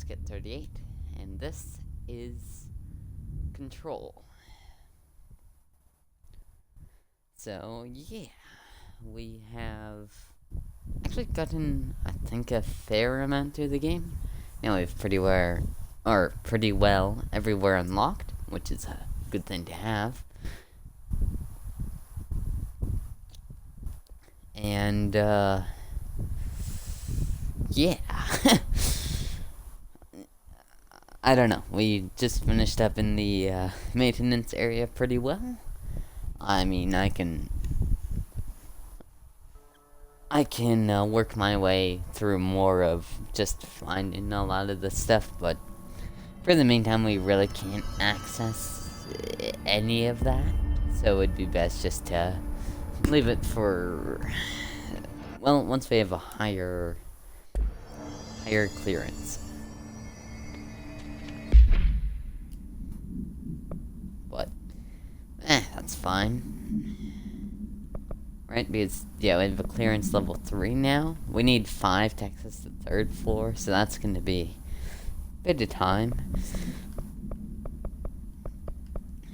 Skit 38, and this is Control. So, yeah, we have actually gotten, I think, a fair amount through the game. Now we have pretty well everywhere unlocked, which is a good thing to have. And, yeah. I don't know. We just finished up in the maintenance area pretty well. I mean, I can work my way through more of just finding a lot of the stuff, but for the meantime, we really can't access any of that. So it'd be best just to leave it for, well, once we have a higher clearance. But, that's fine. Right, because, yeah, we have a clearance level 3 now. We need 5 to access the 3rd floor, so that's gonna be a bit of time.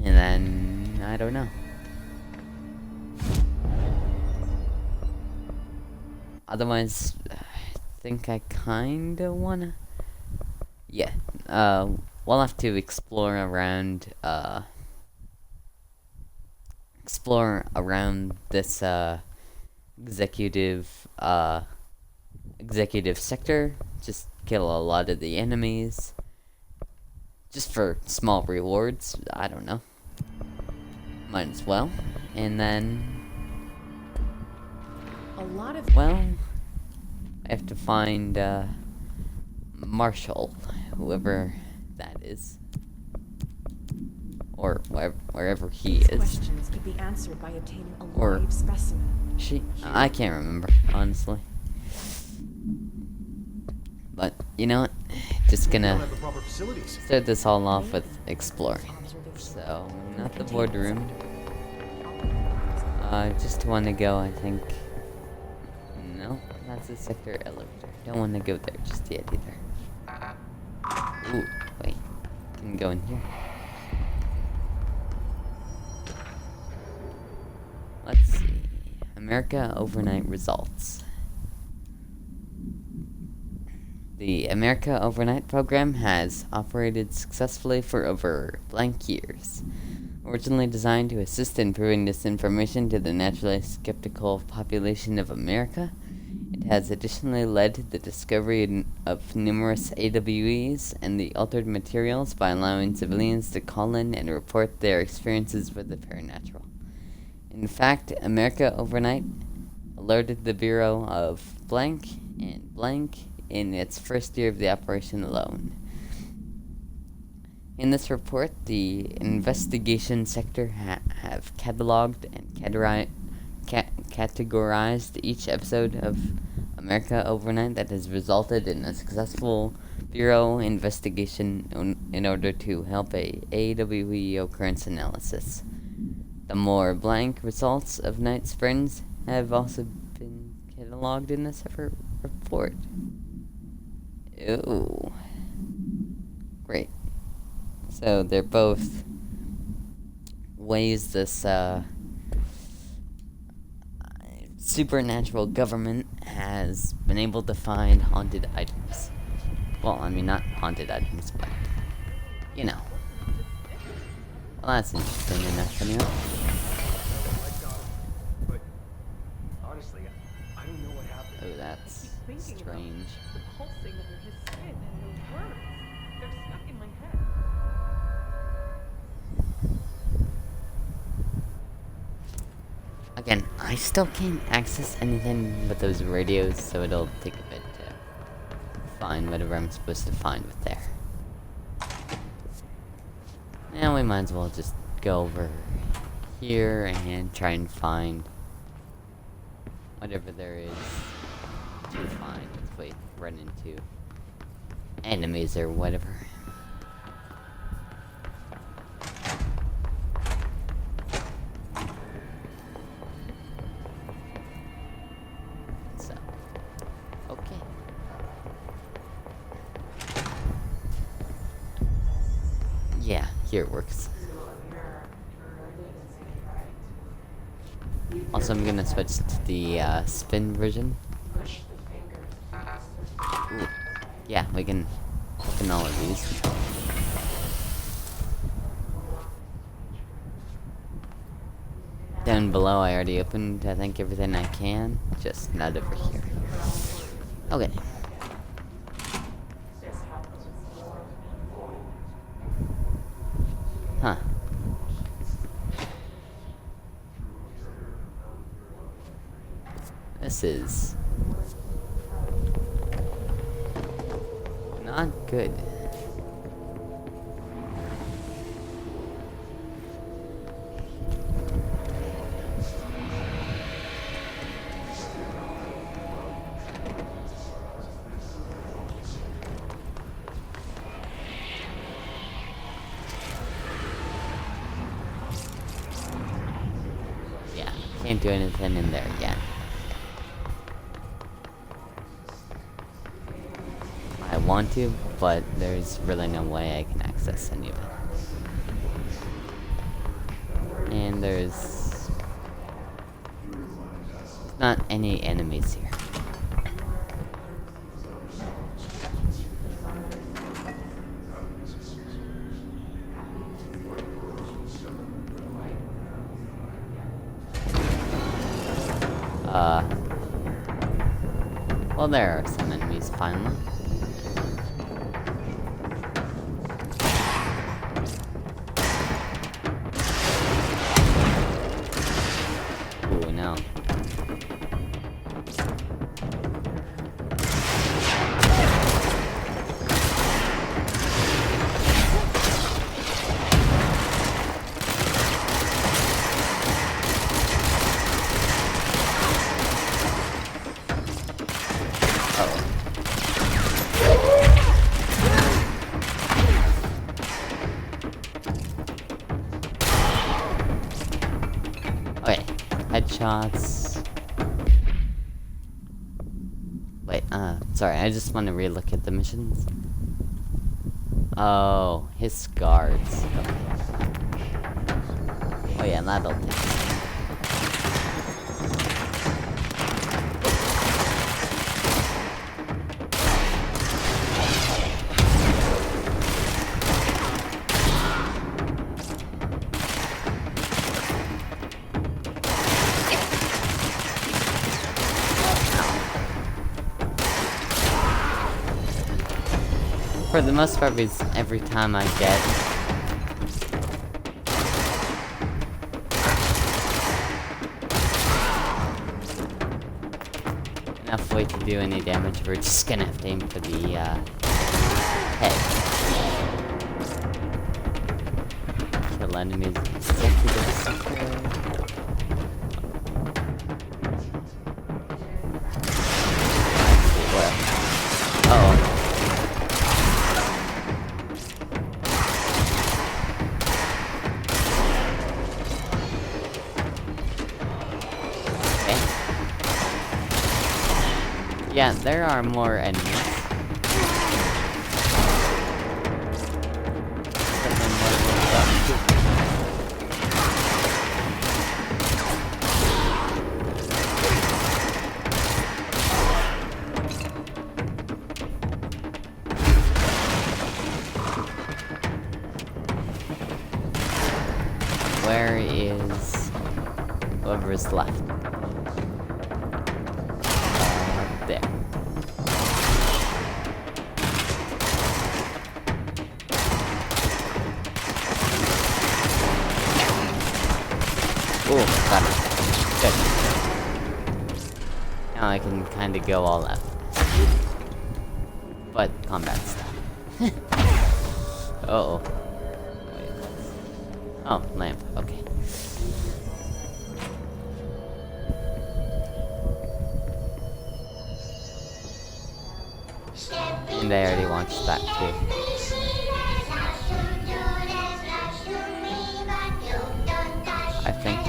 And then, I don't know. Otherwise, I think I kinda wanna... Yeah, we'll have to explore around this executive sector. Just kill a lot of the enemies, just for small rewards. I don't know, might as well. And then, well, I have to find Marshall, whoever that is. Or wherever he is. Questions could be answered by obtaining a Or live specimen. I can't remember, honestly. But you know what? Just gonna start this all off with exploring. So, not the boardroom. Just want to go, I think. No, that's the sector elevator. Don't want to go there just yet either. Ooh, wait. Can go in here. Let's see. America Overnight results. The America Overnight program has operated successfully for over blank years. Originally designed to assist in proving disinformation to the naturally skeptical population of America, it has additionally led to the discovery of numerous AWEs and the altered materials by allowing civilians to call in and report their experiences with the paranormal. In fact, America Overnight alerted the Bureau of blank and blank in its first year of the operation alone. In this report, the investigation sector have cataloged and categorized each episode of America Overnight that has resulted in a successful Bureau investigation in order to help a AWE occurrence analysis. The more blank results of Night's friends have also been cataloged in a separate report. Ooh. Great. So they're both ways this supernatural government has been able to find haunted items. Well, I mean, not haunted items, but, you know. Well, that's interesting enough, anyway. Oh, that's strange. The pulsing under his skin and those words. They're stuck in my head. Again, I still can't access anything but those radios, so it'll take a bit to find whatever I'm supposed to find with there. Now we might as well just go over here and try and find whatever there is to find if we run into enemies or whatever. So, okay. here it works. Also, I'm gonna switch to the spin version. Ooh. Yeah, we can open all of these. Down below, I already opened, I think, everything I can. Just not over here. Okay. Huh. This is not good. Yeah, can't do anything in there yet. I want to, but there's really no way I can access any of it. And there's not any enemies here. Well, there are some enemies finally. Ooh, no. Okay, headshots. Wait, sorry, I just want to relook at the missions. Oh, his guards. Okay. Oh yeah, that'll take it. For the most part, because every time I get enough weight to do any damage, we're just gonna have to aim for the head. Kill enemies exactly the same way. Uh-oh. Yeah, there are more enemies. Where is whoever is left? There. Oh, got it. Good. Now I can kind of go all out. But combat stuff. Uh-oh. Wait, oh, lamp. Okay. And I already launched that too. I think.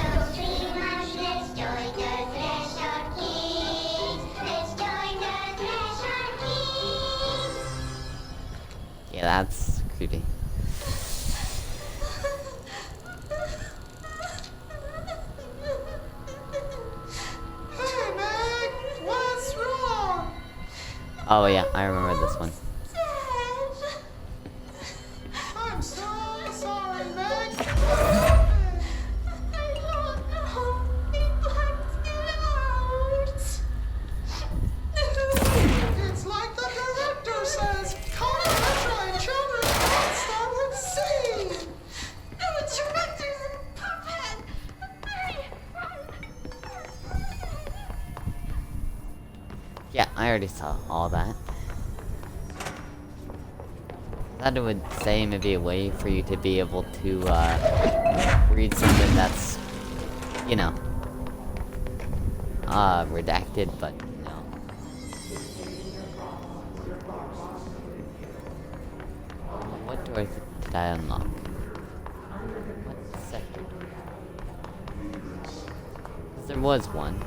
Yeah, that's creepy. Oh yeah, I remember this one. I'm so sorry, Meg. I don't know. He blacked out. It's like the director says. Connie Petra and children can't stop at sea. The director's a puppet. Yeah, I already saw all that. I thought it would say maybe a way for you to be able to, read something that's, you know, redacted, but no. What doors did I unlock? What sector? 'Cause there was one.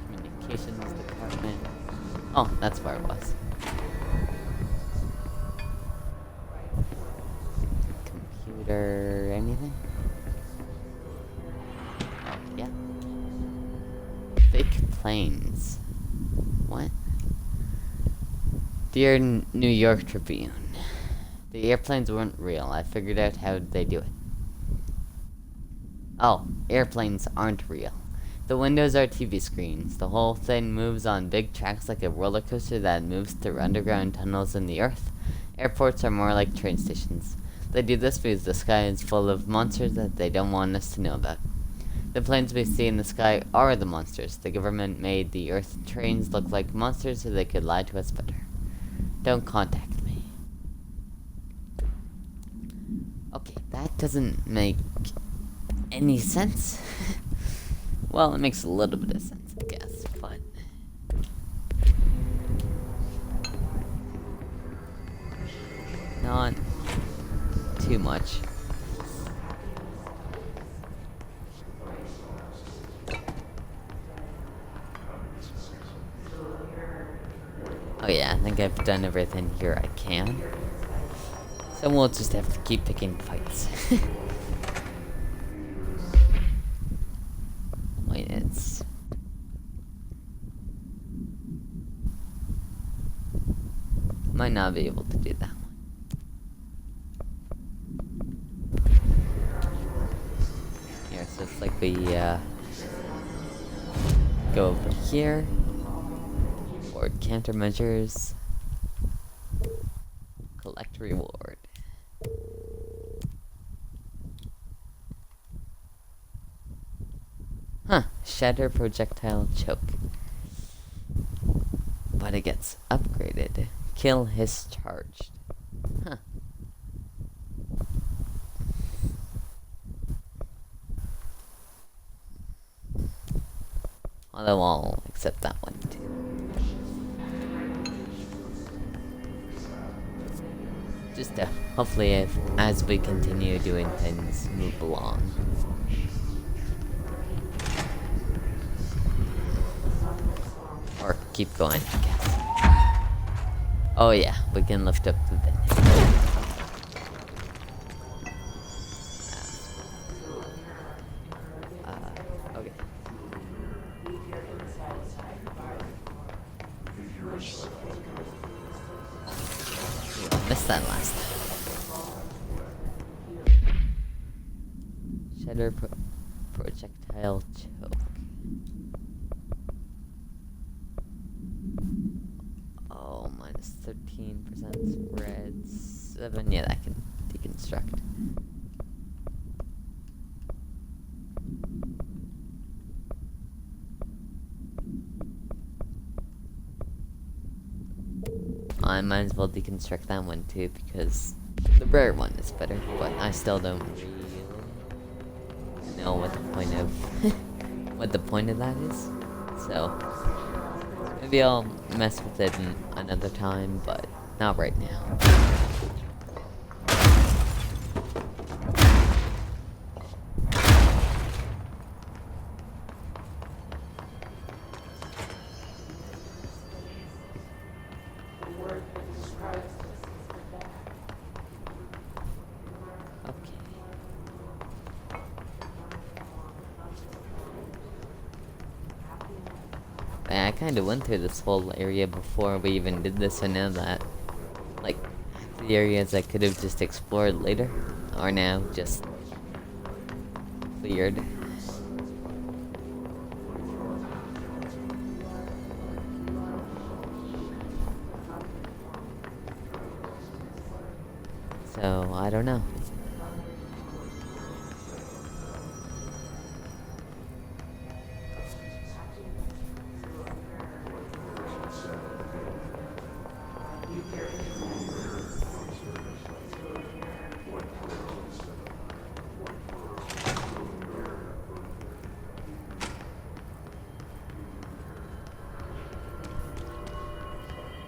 Communications department. Oh, that's where it was. Computer, anything? Oh, yeah. Fake planes. What? Dear New York Tribune. The airplanes weren't real. I figured out how they do it. Oh, airplanes aren't real. The windows are TV screens. The whole thing moves on big tracks like a roller coaster that moves through underground tunnels in the earth. Airports are more like train stations. They do this because the sky is full of monsters that they don't want us to know about. The planes we see in the sky are the monsters. The government made the earth trains look like monsters so they could lie to us better. Don't contact me. Okay, that doesn't make any sense. Well, it makes a little bit of sense, I guess, but... not too much. Oh yeah, I think I've done everything here I can. So we'll just have to keep picking fights. Wait, it's... might not be able to do that one. Here, so it's like we, go over here. Or countermeasures. Collect reward. Huh, shatter projectile choke. But it gets upgraded. Kill his charged. Huh. Although I'll accept that one too. Just to hopefully, as we continue doing things, move along. Or keep going, I guess. Oh yeah, we can lift up the vending. Okay. Ooh, I missed that last time. Shatter projectile choke. Oh, minus 13% spread. 7. Yeah, that can deconstruct. I might as well deconstruct that one too, because the rare one is better, but I still don't really know what the point of what the point of that is. So maybe I'll mess with it another time, but not right now. I kinda went through this whole area before we even did this, so now that, like, half the areas I could have just explored later are now just cleared. So, I don't know.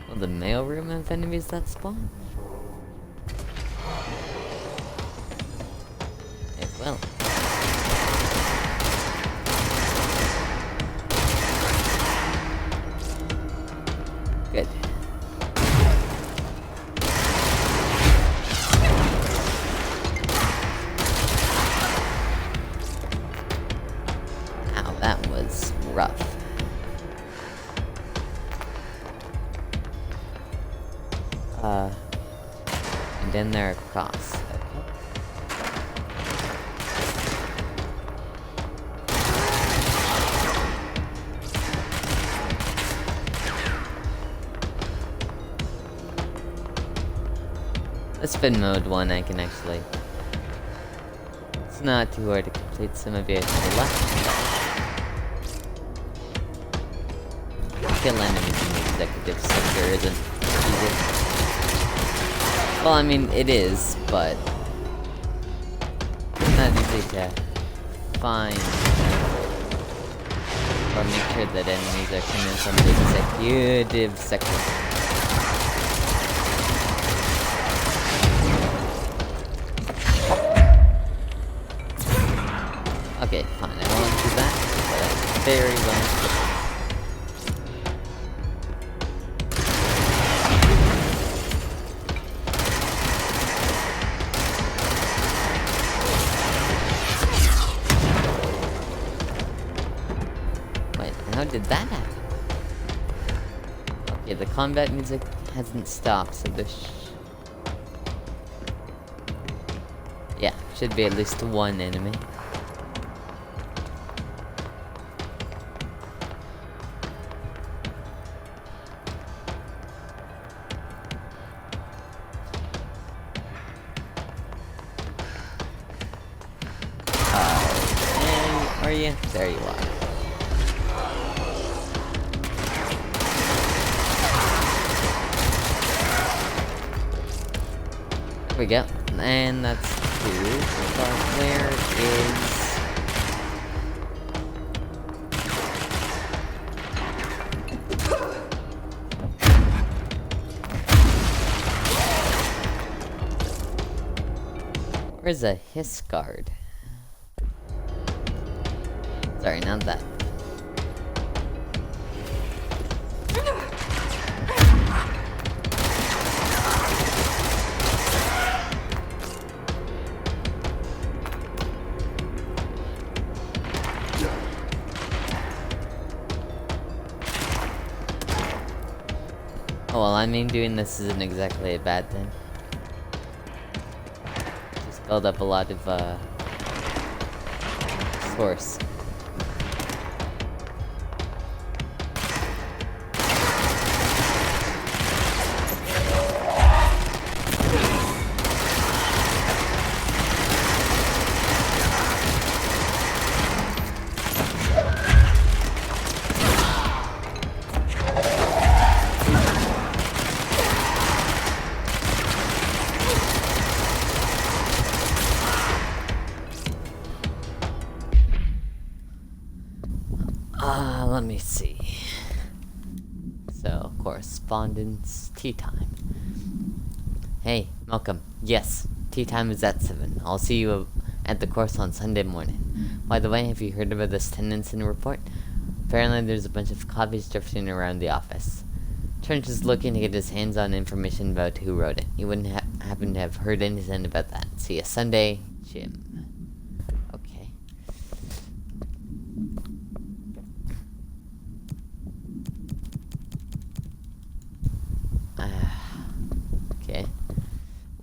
Will the mailroom have enemies that spawn? It will. Good. Ow, that was rough. And then they're across. Okay. The spin mode one I can actually... It's not too hard to complete. Some of you to the left. Kill enemies in the executive sector isn't easy. Well, I mean, it is, but it's not easy to find or make sure that enemies are coming from the executive sector. Okay, fine, I won't do that, but I very well. How did that happen? Okay, the combat music hasn't stopped, so yeah, should be at least one enemy. And are you? There you are. We go, and that's two. But where is... Where's a hiss guard? Sorry, not that. Oh, well, I mean, doing this isn't exactly a bad thing. Just build up a lot of, source. Let me see. So, correspondence, tea time. Hey, Malcolm. Yes, tea time is at 7. I'll see you at the course on Sunday morning. By the way, have you heard about this Tennyson report? Apparently there's a bunch of copies drifting around the office. Trench is looking to get his hands on information about who wrote it. You wouldn't happen to have heard anything about that. See you Sunday, Jim. Okay.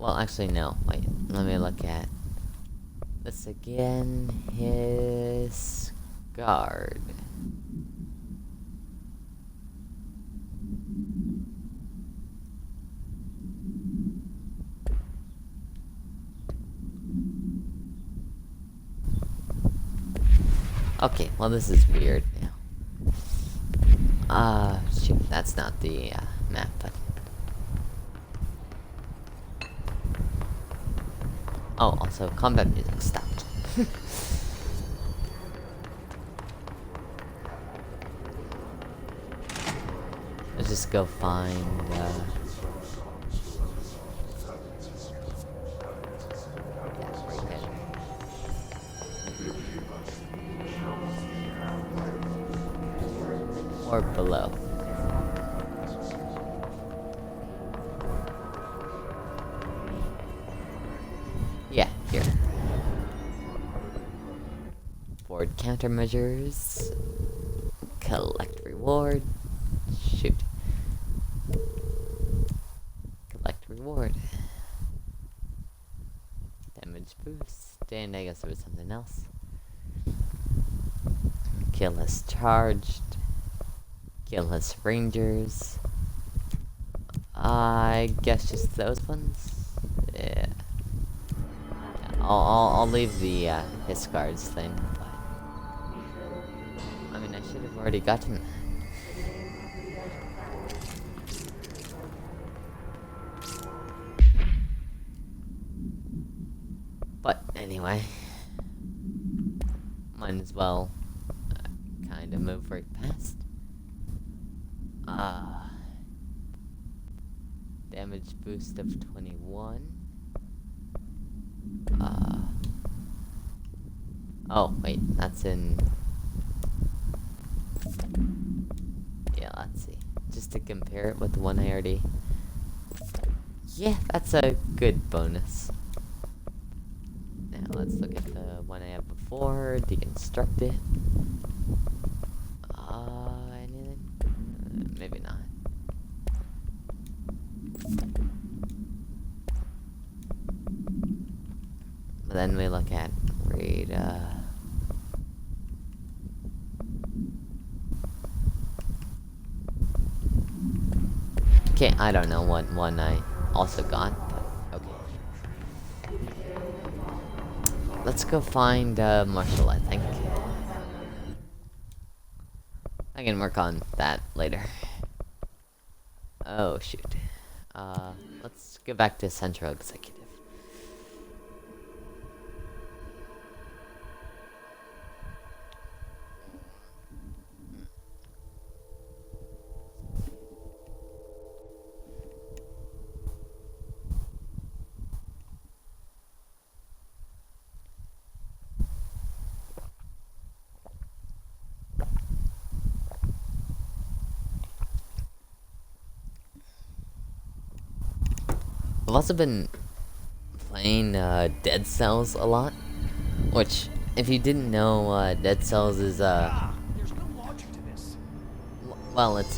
Well, actually, no. Wait, let me look at this again. His guard. Okay, well, this is weird now. Shoot, that's not the map, but. Oh, also, combat music stopped. Let's just go find, yeah, right there. Or below. Yeah, here. Board countermeasures. Collect reward. Shoot. Collect reward. Damage boost. And I guess there was something else. Kill has charged. Kill has rangers. I guess just those ones. Yeah. I'll leave the his guards thing. But I mean, I should have already gotten that. But anyway, might as well kind of move right past. Damage boost of 21. Oh, wait, that's in. Yeah, let's see. Just to compare it with the one I already. Yeah, that's a good bonus. Now let's look at the one I had before, deconstruct it. Anything? Maybe not. But then we look at raid, okay, I don't know what one I also got, but okay. Let's go find, Marshall, I think. I can work on that later. Oh, shoot. Let's go back to Central Executive. I've also been playing Dead Cells a lot, which, if you didn't know, Dead Cells is There's no logic to this. well, it's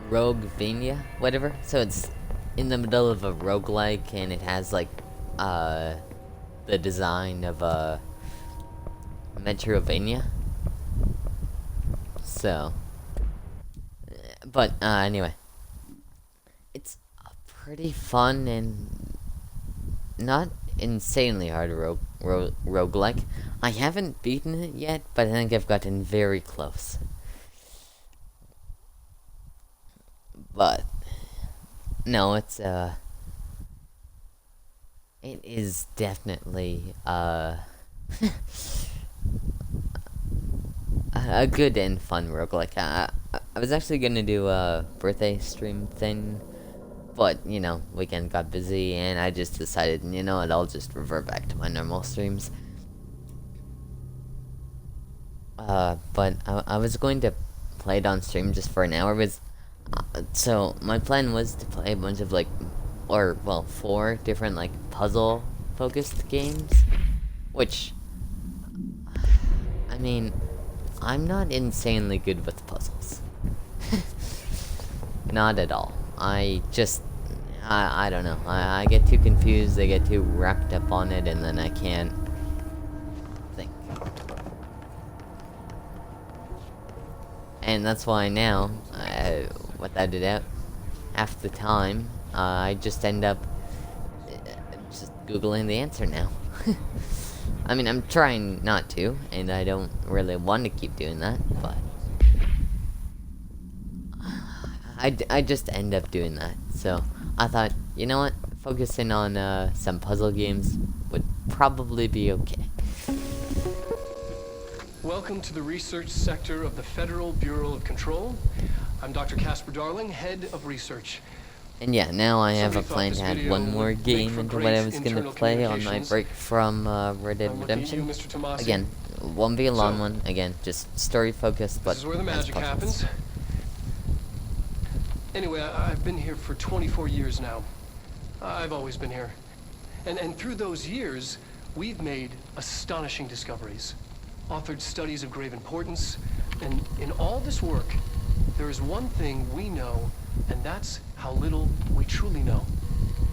Roguevania, whatever. So it's in the middle of a roguelike, and it has like the design of a Metroidvania. So, but anyway. It's a pretty fun and not insanely hard roguelike. I haven't beaten it yet, but I think I've gotten very close. But no, it's it is definitely a good and fun roguelike. I was actually gonna do a birthday stream thing, but, you know, weekend got busy, and I just decided, you know what, I'll just revert back to my normal streams. But I was going to play it on stream just for an hour, because, so, my plan was to play a bunch of, like, or, well, 4 different, like, puzzle-focused games, which, I mean, I'm not insanely good with puzzles. Not at all. I just I don't know. I get too confused, I get too wrapped up on it, and then I can't think. And that's why now, without a doubt, half the time, I just end up just Googling the answer now. I mean, I'm trying not to, and I don't really want to keep doing that, but I just end up doing that. So I thought, you know what, focusing on some puzzle games would probably be okay. Welcome to the research sector of the Federal Bureau of Control. I'm Dr. Casper Darling, head of research. And yeah, now I have a Somebody thought plan this to add video one more would make game for into what great I was gonna internal play on my communications. break from Red Dead I'm looking at you, Redemption. Mr. Tomasi. Again, won't be a long So, one. Again, just story focused, but This is where the has magic puzzles. happens. Anyway, I've been here for 24 years now. I've always been here. And through those years, we've made astonishing discoveries, authored studies of grave importance, and in all this work, there is one thing we know, and that's how little we truly know.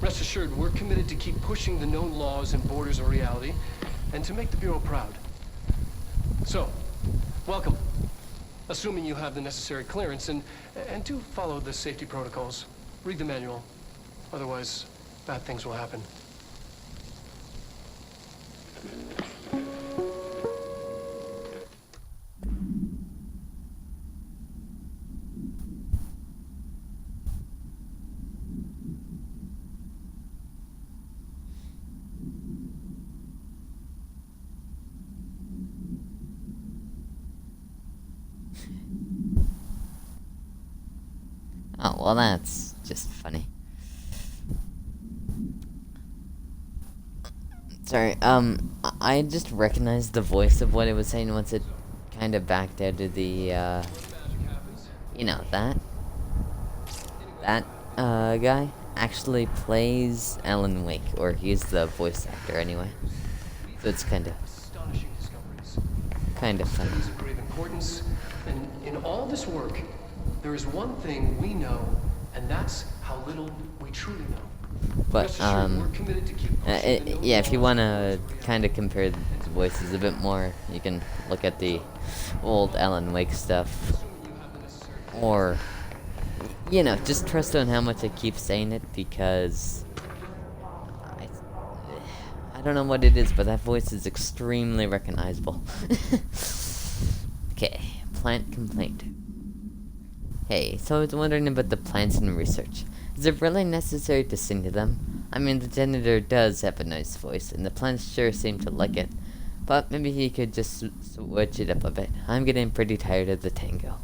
Rest assured, we're committed to keep pushing the known laws and borders of reality, and to make the Bureau proud. So, welcome. Assuming you have the necessary clearance, and do follow the safety protocols. Read the manual. Otherwise, bad things will happen. Oh, well, that's just funny. Sorry, I just recognized the voice of what it was saying once it kind of backed out of the, you know, that guy actually plays Alan Wake, or he's the voice actor anyway. So it's kind of Astonishing discoveries. funny. Studies of grave importance, and in all this work, there is one thing we know, and that's how little we truly know. But, Rest assured, we're committed to keep pushing the known yeah, if you laws. want to kind of compare the voices a bit more, you can look at the old Alan Wake stuff. Or, you know, just trust on how much I keep saying it, because I don't know what it is, but that voice is extremely recognizable. Okay, plant complaint. Hey, so I was wondering about the plants in research. Is it really necessary to sing to them? I mean, the janitor does have a nice voice, and the plants sure seem to like it. But maybe he could just switch it up a bit. I'm getting pretty tired of the tango.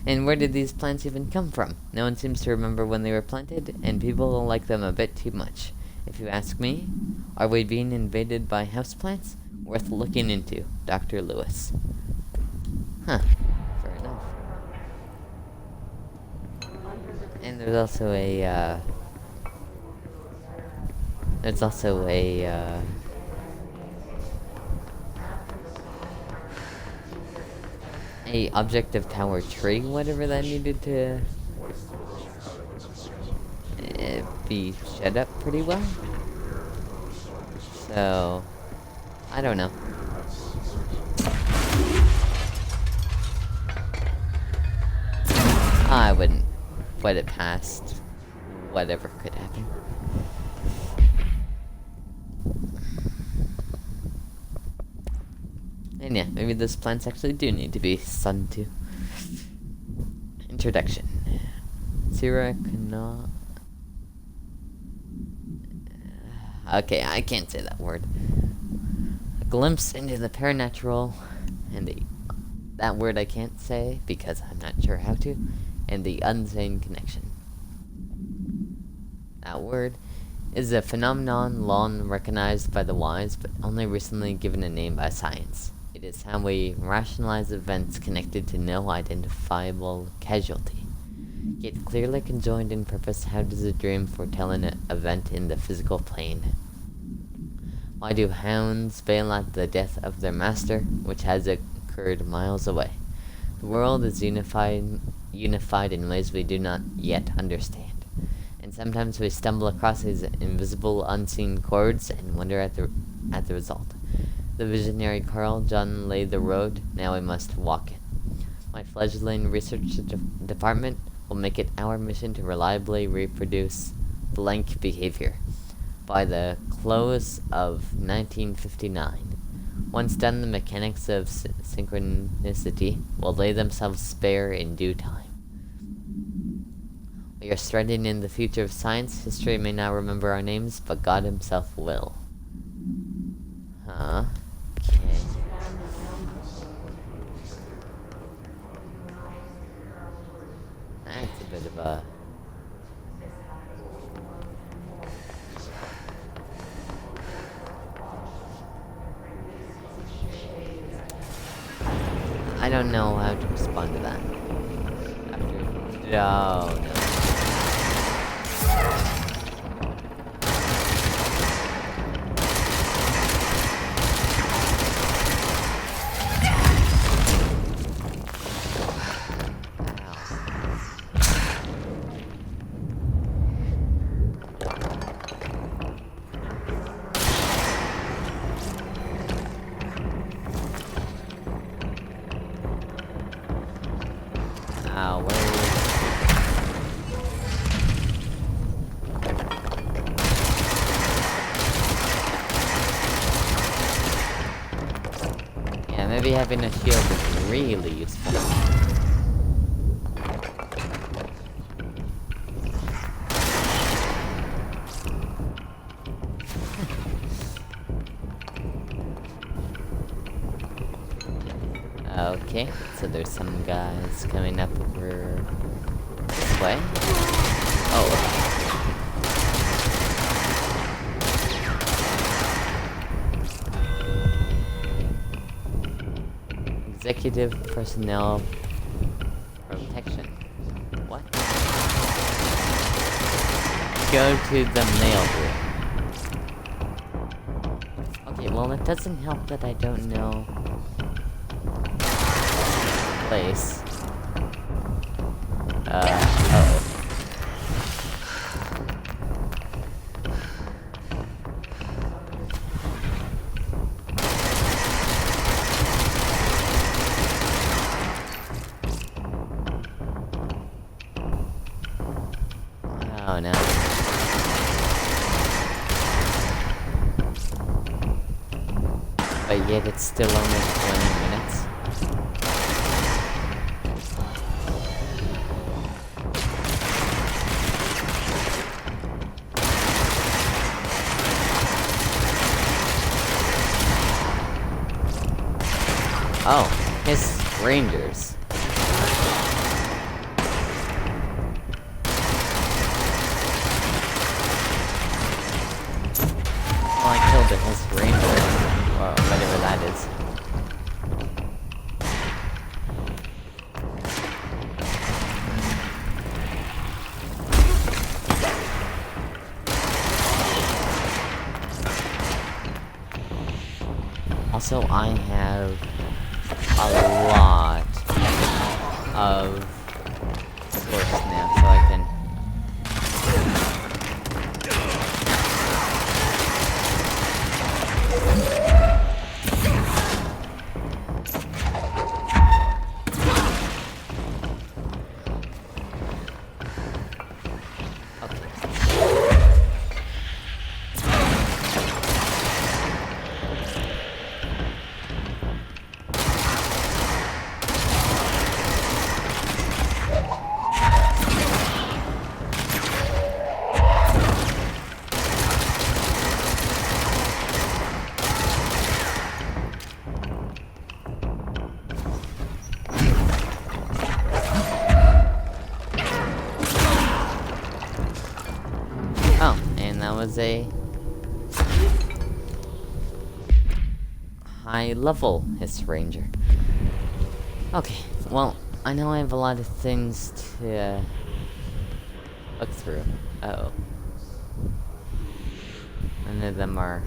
And where did these plants even come from? No one seems to remember when they were planted, and people like them a bit too much. If you ask me, are we being invaded by houseplants? Worth looking into, Dr. Lewis. Huh. Fair enough. And there's also a, a objective tower tree, whatever that needed to be shut up pretty well. So, I don't know. I wouldn't put it past whatever could happen. And yeah, maybe those plants actually do need to be sunned to. Introduction. Siracana. Okay, I can't say that word. A glimpse into the paranatural, and that word I can't say because I'm not sure how to, and the unsane connection. That word is a phenomenon long recognized by the wise, but only recently given a name by science. It is how we rationalize events connected to no identifiable casualty. Yet clearly conjoined in purpose, how does a dream foretell an event in the physical plane? Why do hounds bail at the death of their master, which has occurred miles away? The world is unified in ways we do not yet understand. And And sometimes we stumble across these invisible, unseen chords and wonder at the result. The visionary Carl John laid the road, now we must walk it. My fledgling research department will make it our mission to reliably reproduce blank behavior by the close of 1959. Once done, the mechanics of synchronicity will lay themselves bare in due time. We are striding in the future of science. History may not remember our names, but God himself will. Huh? Okay. That's a bit of a... I don't know how to respond to that. Oh, no. Yeah, maybe having a shield is really useful. Okay, so there's some guys coming up over this way. Oh. Executive personnel protection. What? Go to the mail room. Okay, well it doesn't help that I don't know place. Oh. Oh no. But yet it's still only 20 minutes. Oh, his rangers. Well, I killed his ranger, or whatever that is. Also, I have a lot of force now, so I can... Oh, and that was a high level Hiss Ranger. Okay, well, I know I have a lot of things to look through. Uh-oh. None of them are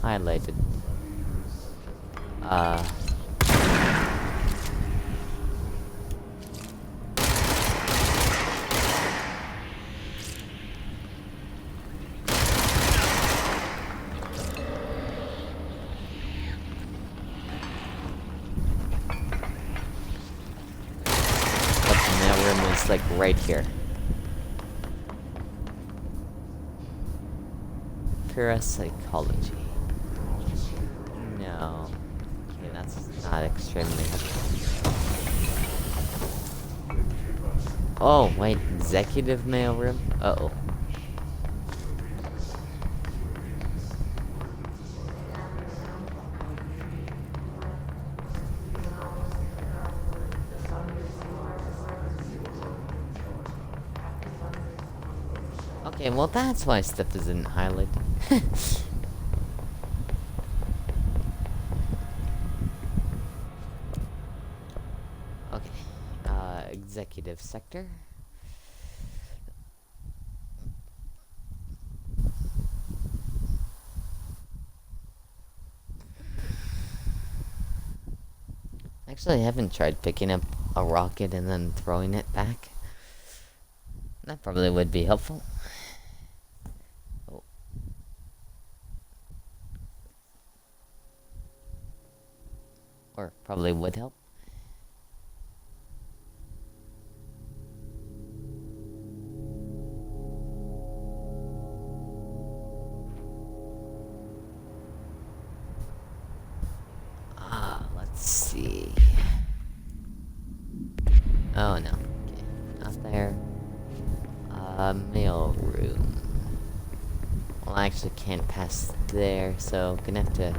highlighted. it's like right here. Parapsychology. No. Okay, that's not extremely. Oh, wait, executive mailroom? Uh-oh. Okay, well that's why stuff isn't highlighted. Okay, executive sector. Actually, I haven't tried picking up a rocket and then throwing it back. That probably would be helpful. Oh. Or probably would help. Let's see. Oh no. Okay. Not there. Mail room. Well, I actually can't pass there, so gonna have to.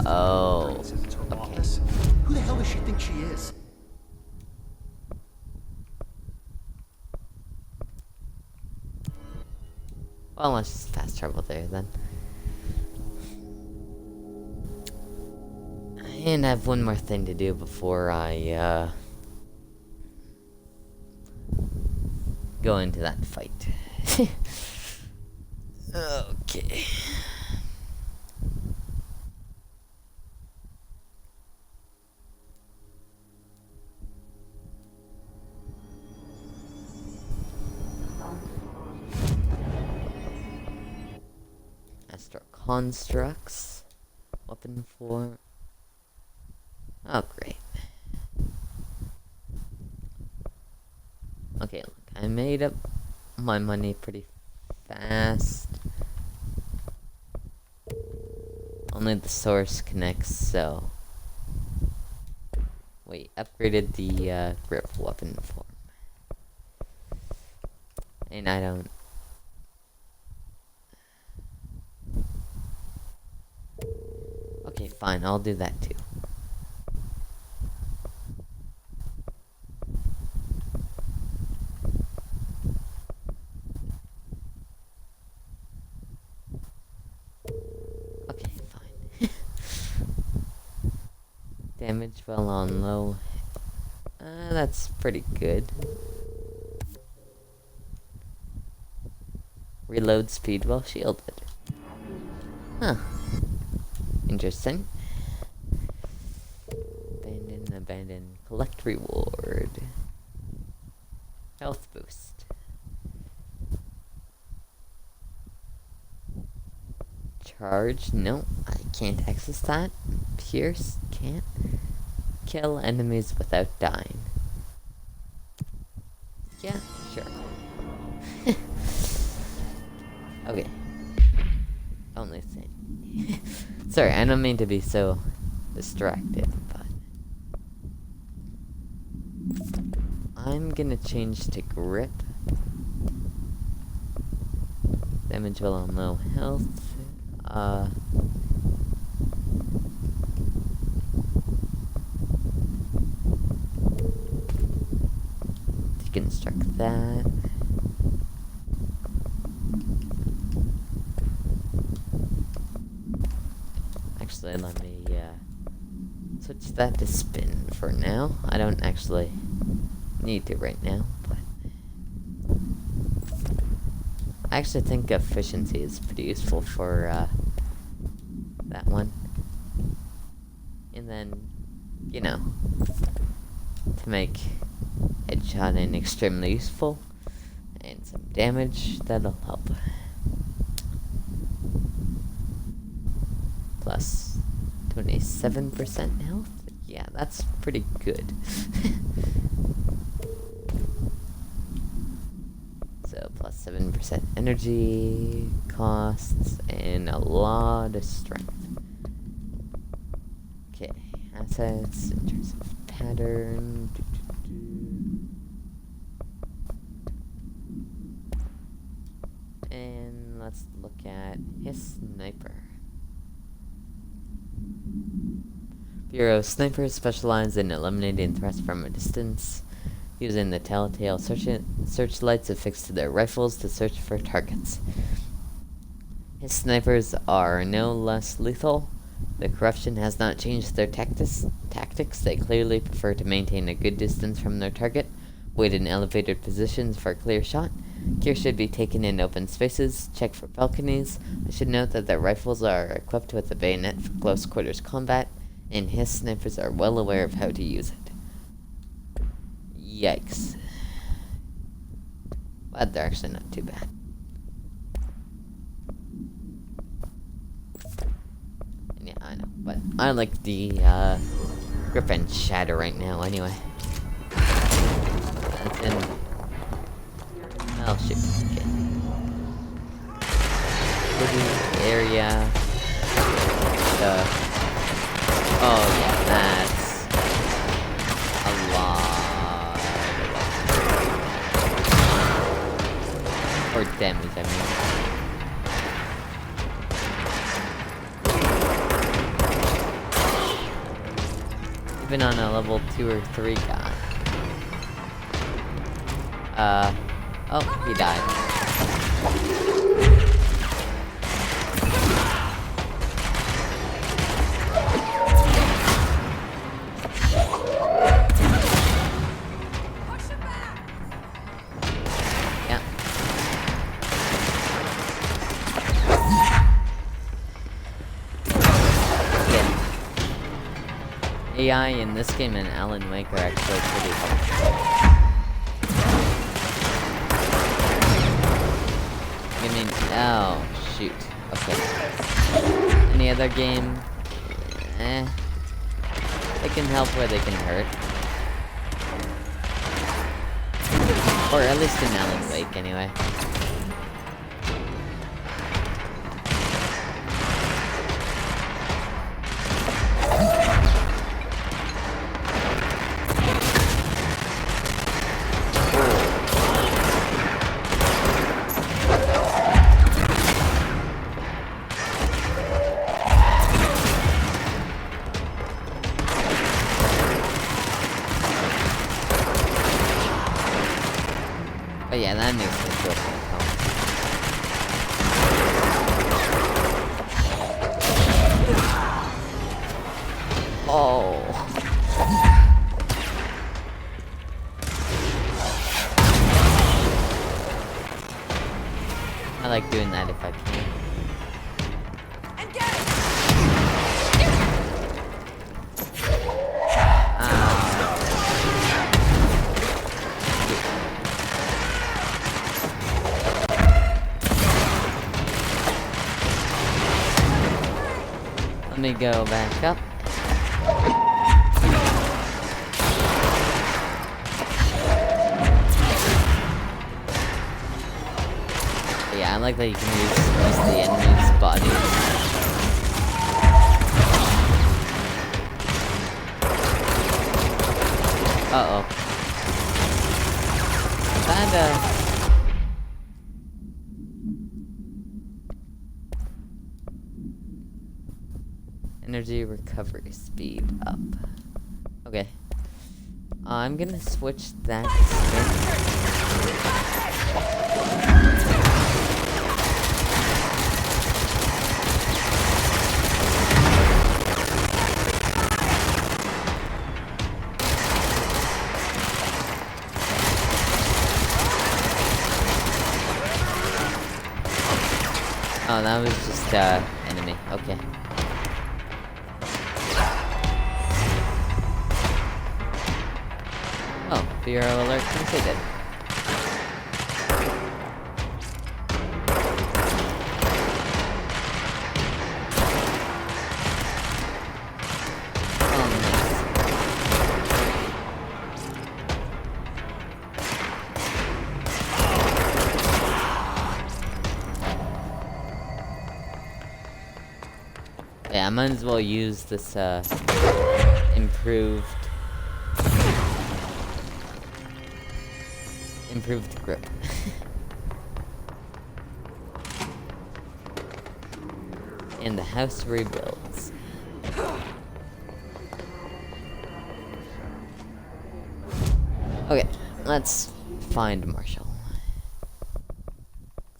Oh. Says it's her Okay. office. Who the hell does she think she is? Well, let's just fast travel there then. And I have one more thing to do before I, go into that fight. Okay. Astral constructs. Weapon form. Oh, great. Okay, look, I made up my money pretty fast. Only the source connects, so. Wait, upgraded the grip weapon form. And I don't. Okay, fine, I'll do that too. Okay, fine. Damage while on low. That's pretty good. Reload speed while shielded. Huh. Interesting. Abandon. Collect reward. Health boost. Charge. No, I can't access that. Pierce. Can't. Kill enemies without dying. Yeah, sure. Okay. Only thing. Sorry, I don't mean to be so distracted, but I'm gonna change to grip. Damage while on low health. Deconstruct that. Actually, let me switch that to spin for now. I don't actually need to right now, but I actually think efficiency is pretty useful for that one. And then, you know, to make headshotting extremely useful and some damage, that'll help. Plus 27% health? Yeah, that's pretty good. 20% energy costs and a lot of strength. Okay, assets in terms of pattern. And let's look at his sniper. Bureau snipers specialize in eliminating threats from a distance, using the telltale searchlights affixed to their rifles to search for targets. His snipers are no less lethal. The corruption has not changed their tactics. They clearly prefer to maintain a good distance from their target, wait in elevated positions for a clear shot. Care should be taken in open spaces, check for balconies. I should note that their rifles are equipped with a bayonet for close quarters combat, and his snipers are well aware of how to use it. Yikes. But they're actually not too bad. Yeah, I know, but I like the Griffin Shatter right now anyway. That's in... Oh shoot, okay. Living area. Oh yeah, that's a lot. Or damage, I mean. Even on a level 2 or 3 guy. Oh, he died. Yeah. AI in this game and Alan Wake are actually pretty helpful. I mean, oh, shoot. Okay. Any other game? They can help where they can hurt. Or at least in Alan Wake, anyway. Oh yeah, that makes me feel Oh. I like doing that if I can. Let me go back up. Yeah, I like that you can use most of the enemy's body. Uh-oh. Kinda... Energy recovery speed up. Okay. I'm gonna switch that Oh, that was just, enemy. Okay. Oh, Bureau alert completed. Yeah, I might as well use this, improved grip. And the house rebuilds. Okay, let's find Marshall.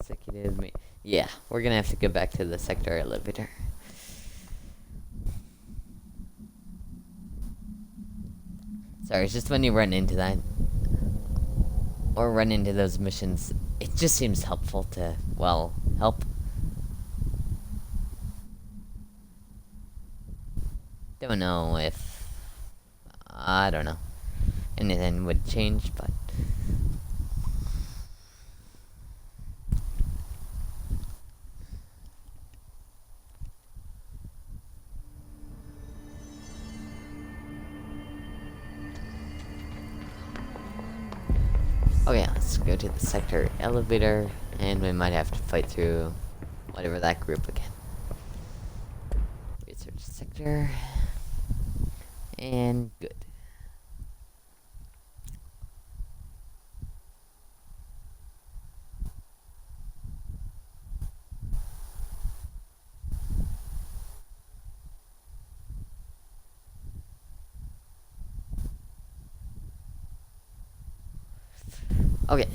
Executive yeah, we're gonna have to go back to the sector elevator. Sorry, it's just when you run into that, or run into those missions, it just seems helpful to, well, help. Don't know if, I don't know, anything would change, but okay, let's go to the sector elevator, and we might have to fight through whatever that group again. Research sector, and good. Okay.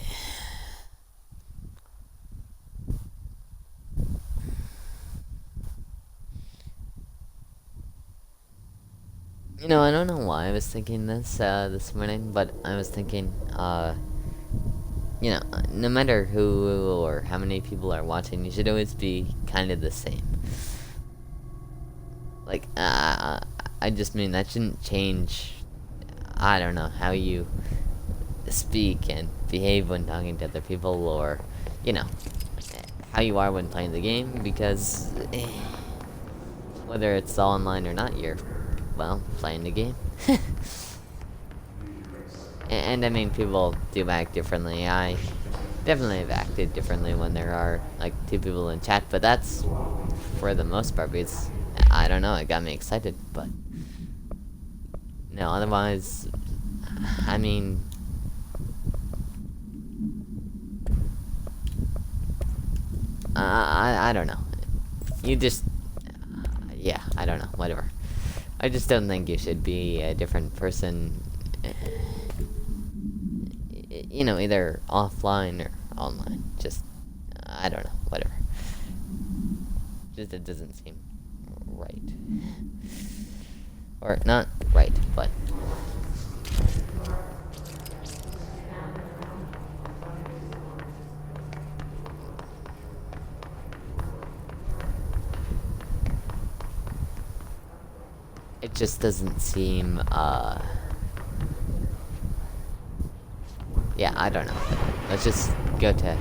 You know, I don't know why I was thinking this, this morning, but I was thinking, you know, no matter who or how many people are watching, you should always be kind of the same. Like, I just mean that shouldn't change, I don't know, how you speak and behave when talking to other people, or, you know, how you are when playing the game, because whether it's online or not, you're, well, playing the game. and I mean, people do act differently. I definitely have acted differently when there are, like, 2 people in chat, but that's for the most part because, I don't know, it got me excited, but no, otherwise, I mean, I don't know. You just, yeah, I don't know, whatever. I just don't think you should be a different person, you know, either offline or online. Just, I don't know, whatever. Just, it doesn't seem right. Or, not right, but it just doesn't seem, yeah, I don't know. Let's just go to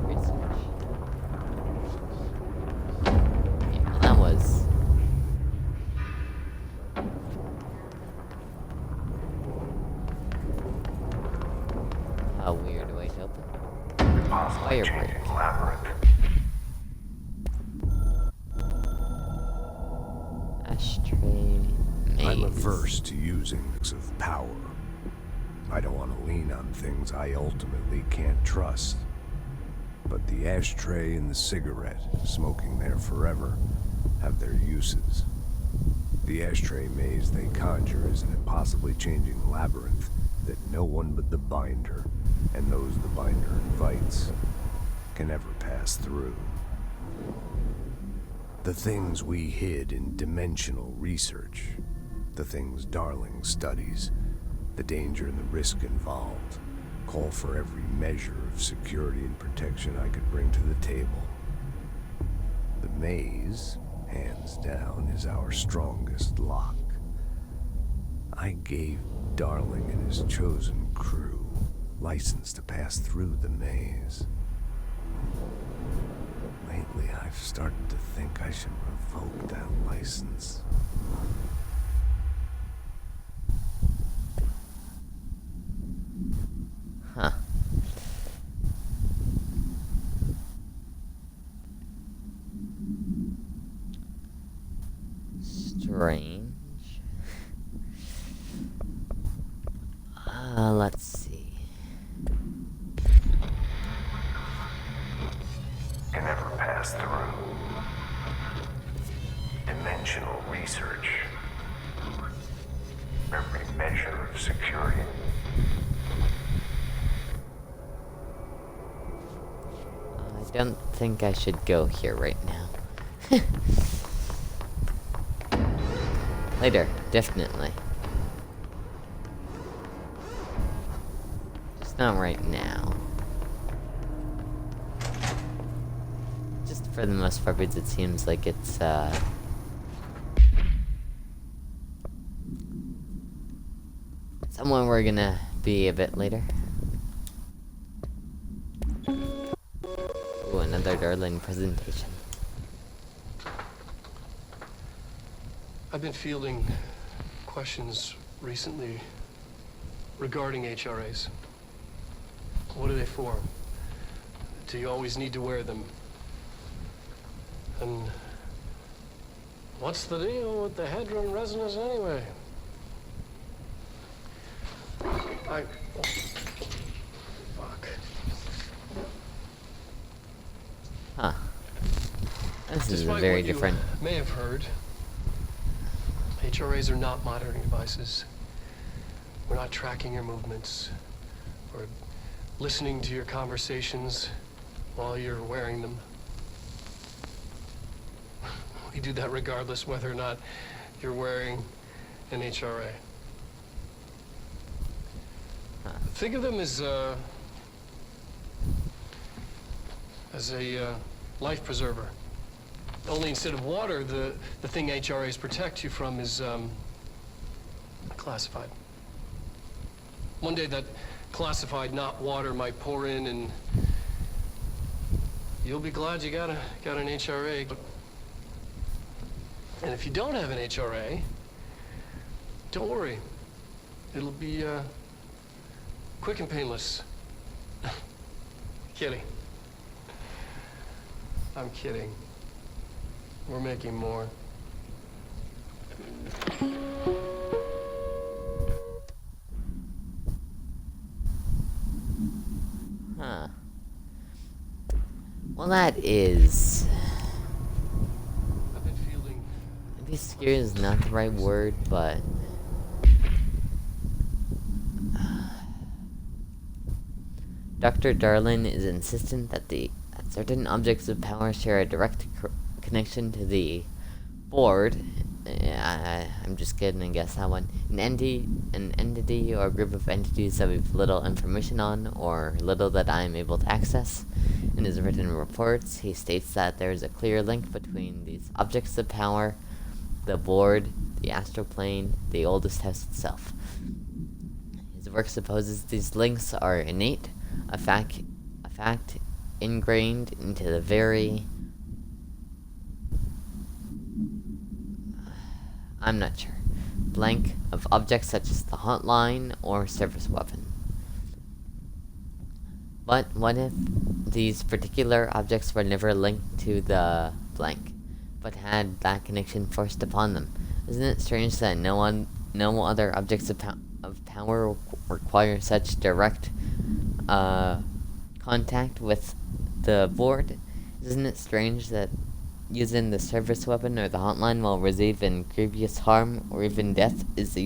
research. Yeah, well, that was a weird way to open. Fire break. Ashtray maze. I'm averse to using this of power. I don't want to lean on things I ultimately can't trust. But the ashtray and the cigarette, smoking there forever, have their uses. The ashtray maze they conjure is an impossibly changing labyrinth that no one but the Binder, and those the Binder invites, can ever pass through. The things we hid in dimensional research, the things Darling studies, the danger and the risk involved, call for every measure of security and protection I could bring to the table. The maze, hands down, is our strongest lock. I gave Darling and his chosen crew license to pass through the maze. Lately, I've started to think I should revoke that license. Huh. Let's see. Can never pass through. Dimensional research. Every measure of security. I don't think I should go here right now. Later, definitely. Just not right now. Just for the most part, because it seems like it's, somewhere we're gonna be a bit later. Ooh, another Darling presentation. I've been fielding questions recently regarding HRAs. What are they for? Do you always need to wear them? And what's the deal with the Hedron resonance anyway? Fuck. Huh. This is a Despite very what you different... may have heard, HRAs are not monitoring devices. We're not tracking your movements or listening to your conversations while you're wearing them. We do that regardless whether or not you're wearing an HRA. Think of them as a life preserver. Only instead of water, the thing HRAs protect you from is classified. One day that classified, not water, might pour in, and you'll be glad you got an HRA. And if you don't have an HRA, don't worry. It'll be quick and painless. Kidding. I'm kidding. We're making more. Huh. Well, that is... I've been fielding. maybe scary is not the right word, but... Dr. Darling is insistent that certain objects of power share a direct connection to the board. I'm just gonna guess that one. An entity or group of entities that we've little information on, or little that I am able to access. In his written reports, he states that there is a clear link between these objects of power, the board, the astral plane, the oldest house itself. His work supposes these links are innate, a fact ingrained into the very... I'm not sure. Blank of objects such as the hotline or service weapon. But what if these particular objects were never linked to the blank, but had that connection forced upon them? Isn't it strange that no other objects of power require such direct contact with the board? Isn't it strange that using the service weapon or the hotline will result in grievous harm or even death is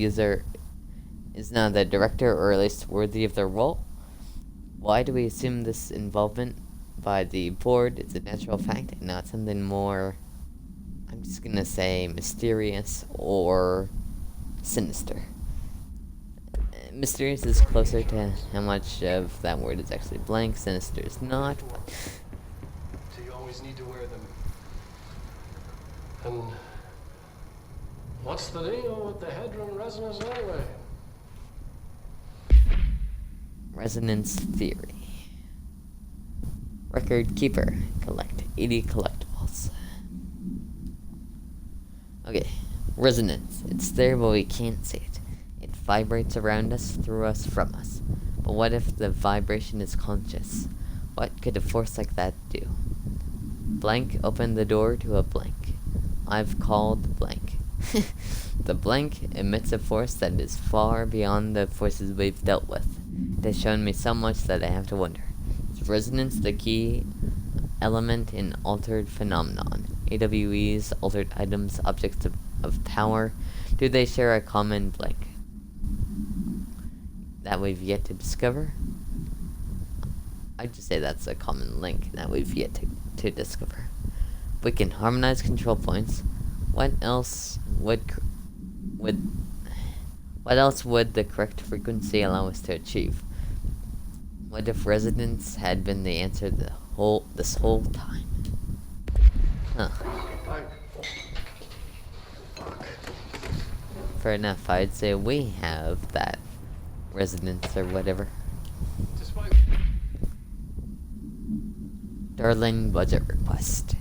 now the director, or at least worthy of their role? Why do we assume this involvement by the board is a natural fact and not something more, I'm just gonna say, mysterious or sinister? Mysterious is closer to how much of that word is actually blank. Sinister is not. But Do you always need to wear them? And what's the deal with the Hedron resonance anyway? resonance theory. Record keeper. Collect 80 collectibles. Okay. Resonance. It's there, but we can't see it. It vibrates around us, through us, from us. But what if the vibration is conscious? What could a force like that do? Blank opened the door to a blank. I've called blank. The blank emits a force that is far beyond the forces we've dealt with. It has shown me so much that I have to wonder. Is resonance the key element in altered phenomenon? AWEs, altered items, objects of power, do they share a common blank that we've yet to discover? I'd just say that's a common link that we've yet to discover. We can harmonize control points. What else would the correct frequency allow us to achieve? What if resonance had been the answer this whole time? Huh. Fair enough, I'd say we have that resonance or whatever. Despite Darling budget request.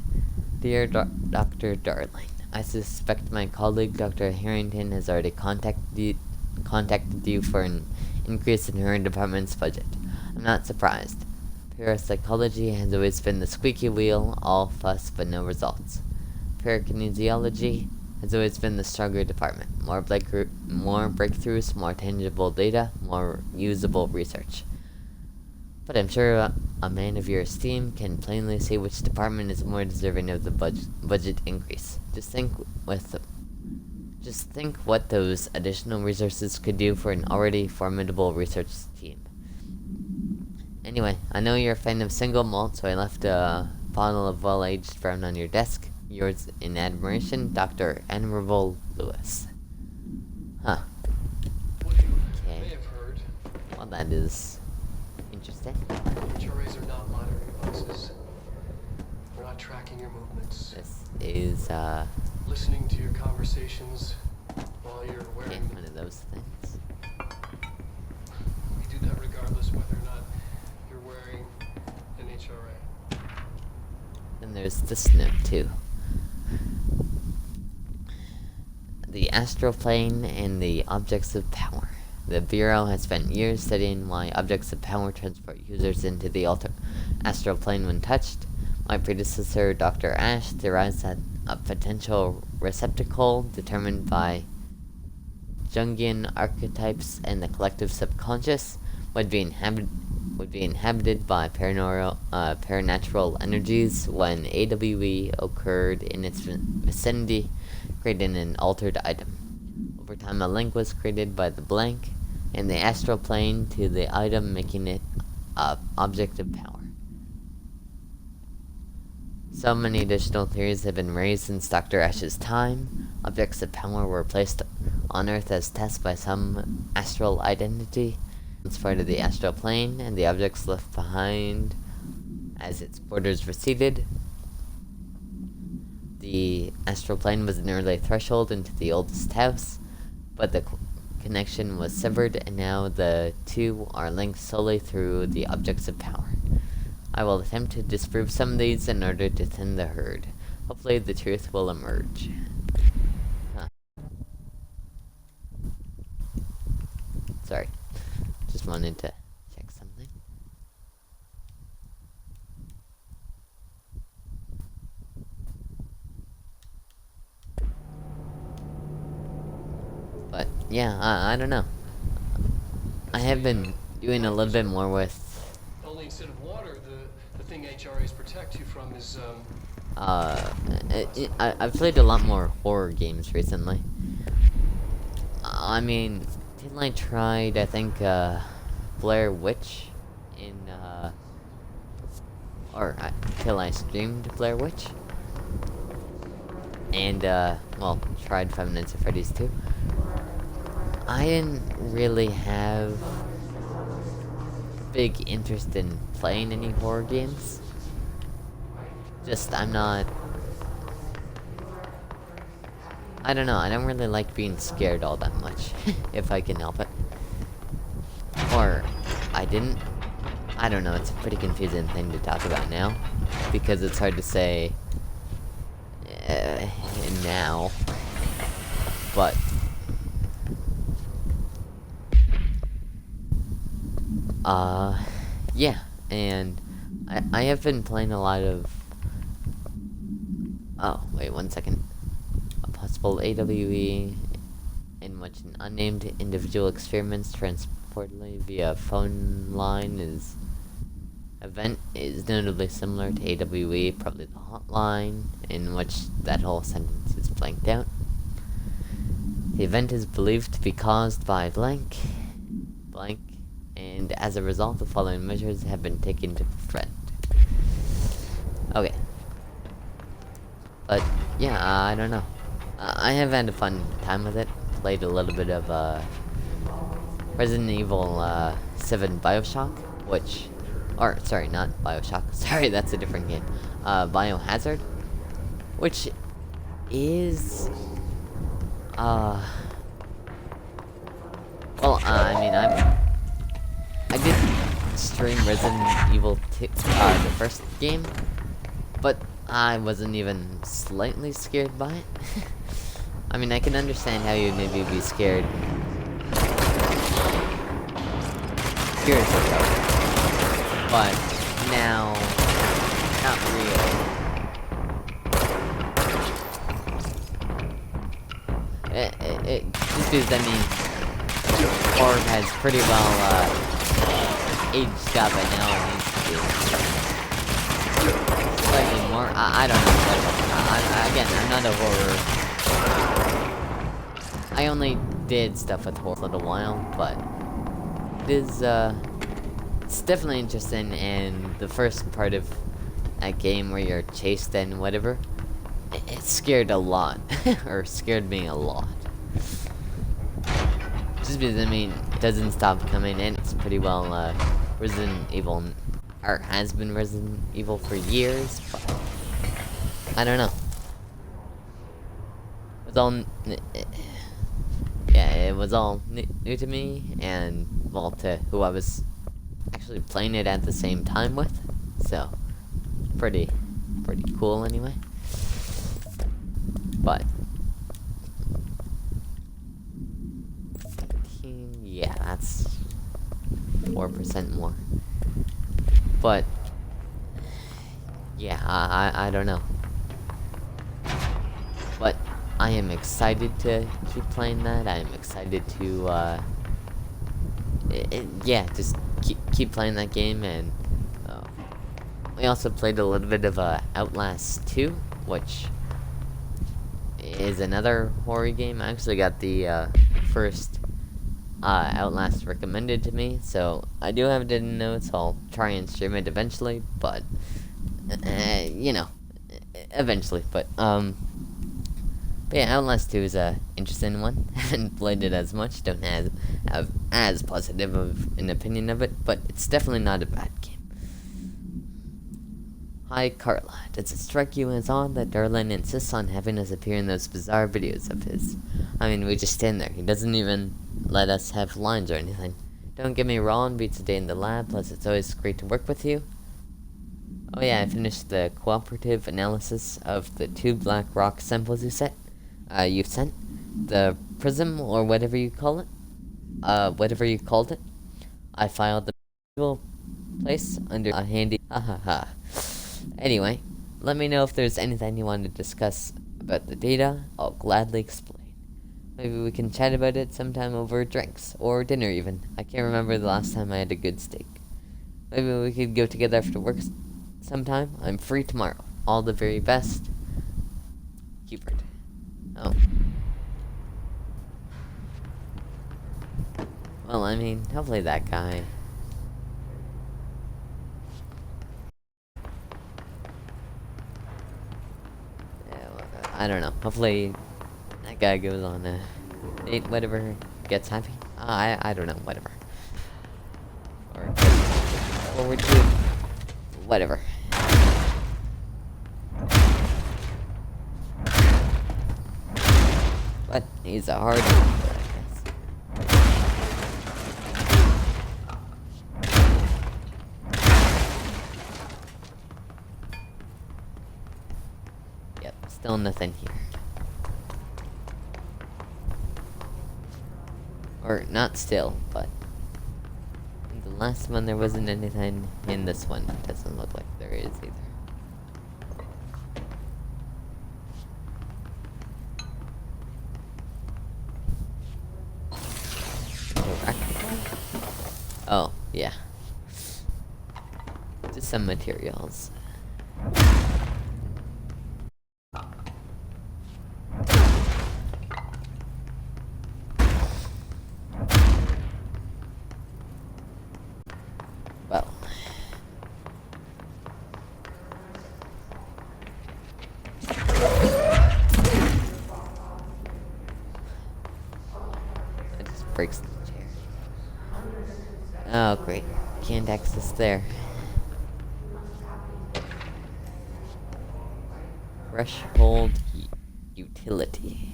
Dear Dr. Darling, I suspect my colleague Dr. Harrington has already contacted you for an increase in her department's budget. I'm not surprised. Parapsychology has always been the squeaky wheel, all fuss but no results. Parakinesiology has always been the stronger department. More breakthroughs, more tangible data, more usable research. But I'm sure a man of your esteem can plainly see which department is more deserving of the budget increase. Just think what those additional resources could do for an already formidable research team. Anyway, I know you're a fan of single malt, so I left a bottle of well-aged brown on your desk. Yours in admiration, Dr. Admirable Lewis. Huh. what you Okay. may have heard, Well, that is interesting. HRAs are not monitoring devices. We're not tracking your movements, This is, listening to your conversations while you're okay, wearing them. one of those things. We do that regardless whether or not you're wearing an HRA. Then there's this note, too. The astral plane and the objects of power. The Bureau has spent years studying why objects of power transport users into the astral plane when touched. My predecessor, Dr. Ash, theorized that a potential receptacle determined by Jungian archetypes and the collective subconscious would be inhabited by paranatural energies when AWE occurred in its vicinity, creating an altered item. Over time, a link was created by the blank and the astral plane to the item, making it an object of power. So many additional theories have been raised since Dr. Ash's time. Objects of power were placed on Earth as tests by some astral identity. It's part of the astral plane, and the objects left behind as its borders receded. The astral plane was an early threshold into the oldest house, but the connection was severed, and now the two are linked solely through the objects of power. I will attempt to disprove some of these in order to thin the herd. Hopefully the truth will emerge. Huh. Sorry. Just wanted to check something. But, yeah, I don't know. I have been doing a little bit more with Only instead of water, the thing HRAs protect you from is, I've played a lot more horror games recently. I mean, didn't I tried, I think, Blair Witch in, till I streamed Blair Witch. And, well, tried Five Nights at Freddy's too. I didn't really have big interest in playing any horror games. Just, I don't know, I don't really like being scared all that much, if I can help it. Or, I didn't. I don't know, it's a pretty confusing thing to talk about now, because it's hard to say, now. But, yeah, and I have been playing a lot of... Oh, wait 1 second. I'll pause possible AWE in which an unnamed individual experiments transportably via phone line event is notably similar to AWE, probably the hotline, in which that whole sentence is blanked out. The event is believed to be caused by blank, and as a result, the following measures have been taken to prevent. Okay. But, yeah, I don't know. I have had a fun time with it. Played a little bit of, Resident Evil, 7 Bioshock, which... Or, sorry, not Bioshock. Sorry, that's a different game. Biohazard, which is... Well, I mean, I did stream Resident Evil 2, the first game, but I wasn't even slightly scared by it. I mean, I can understand how you'd maybe be scared. But now, not really. Just because, I mean, horror has pretty well, aged up, and now it needs to be slightly more, I don't know, again, I'm not a horror, I only did stuff with horror for a little while, but it is, it's definitely interesting, and the first part of that game where you're chased and whatever, it scared a lot, or scared me a lot. Just because, I mean, it doesn't stop coming in. It's pretty well, Resident Evil, or has been Resident Evil for years, but I don't know. It was all, yeah, it was all new to me, and, well, to who I was actually playing it at the same time with, so, pretty cool anyway. But, yeah, that's 4% more. But, yeah, I don't know. But, I am excited to keep playing that. I am excited to, yeah, just keep playing that game. And, we also played a little bit of, Outlast 2, which is another horror game. I actually got the, first Outlast recommended to me, so I do have it in notes. I'll try and stream it eventually, but you know, eventually. But yeah, Outlast 2 is a interesting one. Haven't played it as much. Don't have as positive of an opinion of it, but it's definitely not a bad game. Hi Carla, does it strike you as odd that Darlin insists on having us appear in those bizarre videos of his? I mean, we just stand there. He doesn't even let us have lines or anything. Don't get me wrong, beats a day in the lab, plus it's always great to work with you. Oh yeah, I finished the cooperative analysis of the 2 black rock samples you sent. The prism, or whatever you call it. Whatever you called it. I filed the usual place under a handy hahaha. Anyway, let me know if there's anything you want to discuss about the data. I'll gladly explain. Maybe we can chat about it sometime over drinks, or dinner even. I can't remember the last time I had a good steak. Maybe we could go together after work sometime. I'm free tomorrow. All the very best. Hubert. Oh. Well, I mean, hopefully that guy... I don't know. Hopefully that guy goes on a date, whatever, gets happy. I don't know, whatever. Or forward to whatever. But he's a hard worker, I guess. Yep, still nothing here. Or, not still, but... in the last one there wasn't anything. In this one, it doesn't look like there is either. Oh, yeah. Just some materials. Well. It just breaks the chair. Oh, great. Can't access there. Threshold utility.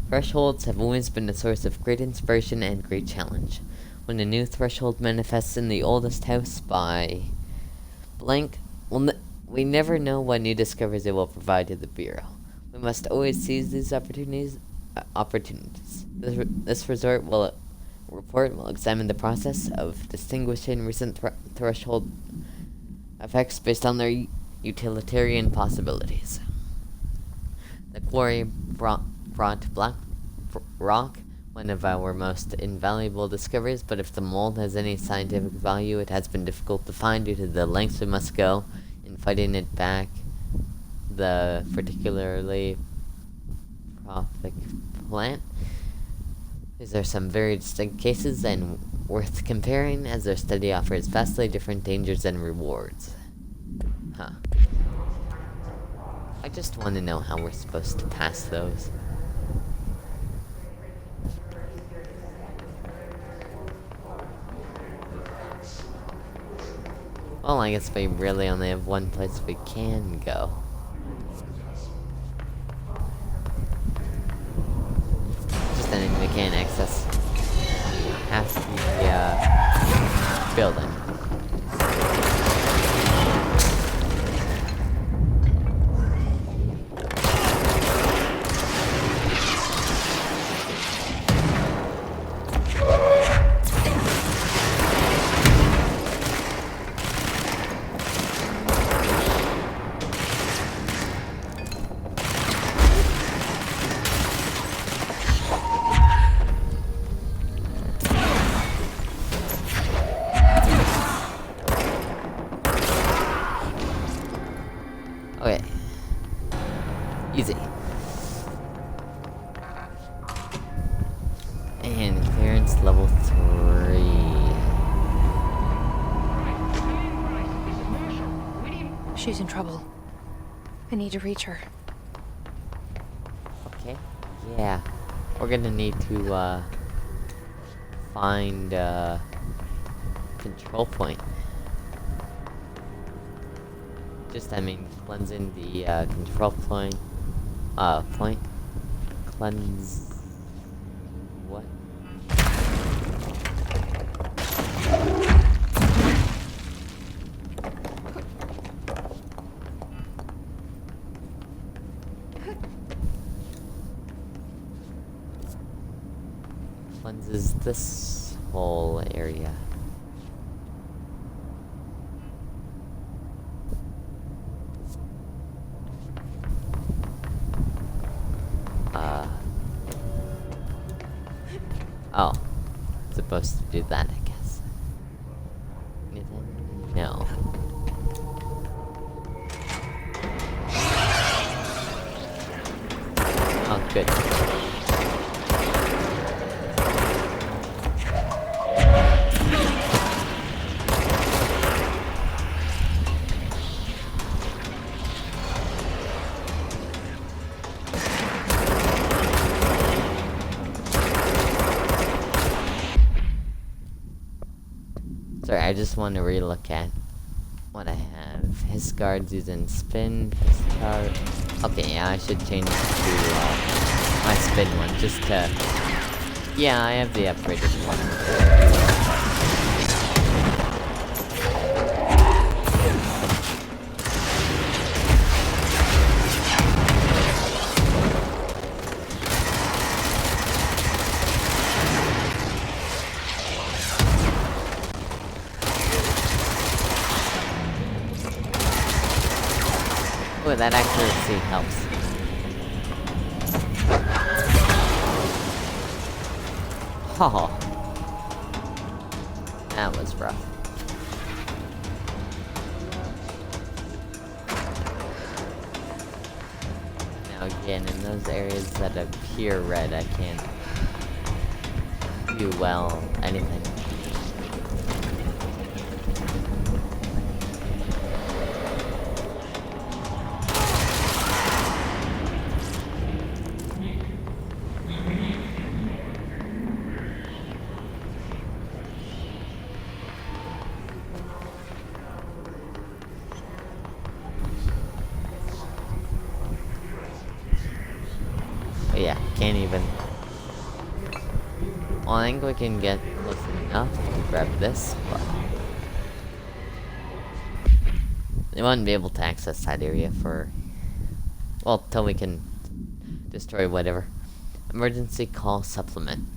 Thresholds have always been a source of great inspiration and great challenge. When a new threshold manifests in the oldest house by blank, we never know what new discoveries it will provide to the Bureau. We must always seize these opportunities. This report will examine the process of distinguishing recent threshold effects based on their utilitarian possibilities. The quarry brought black rock, one of our most invaluable discoveries, but if the mold has any scientific value, it has been difficult to find due to the lengths we must go in fighting it back. The particularly prolific plant. These are some very distinct cases and worth comparing, as their study offers vastly different dangers and rewards. Huh. I just want to know how we're supposed to pass those. Well, I guess we really only have one place we can go. Just then we can't access half the building. Okay. Easy. And clearance level 3. She's in trouble. I need to reach her. Okay. Yeah. We're gonna need to, find, control point. I mean, cleansing the, control point. Cleanse... What? Cleanses this whole area. Oh. Supposed to do that, I guess. Anything? No. Oh, good. Sorry, I just want to relook at what I have. His guards using spin, his chart. Okay, yeah, I should change to my spin one just to. Yeah, I have the upgraded one. Oh, that accuracy helps. Oh, that was rough. Now again, in those areas that appear red, I can't do well anything. But yeah, can't even. Well, I think we can get close enough to grab this, but they won't be able to access that area for, well, till we can destroy whatever. Emergency call supplement.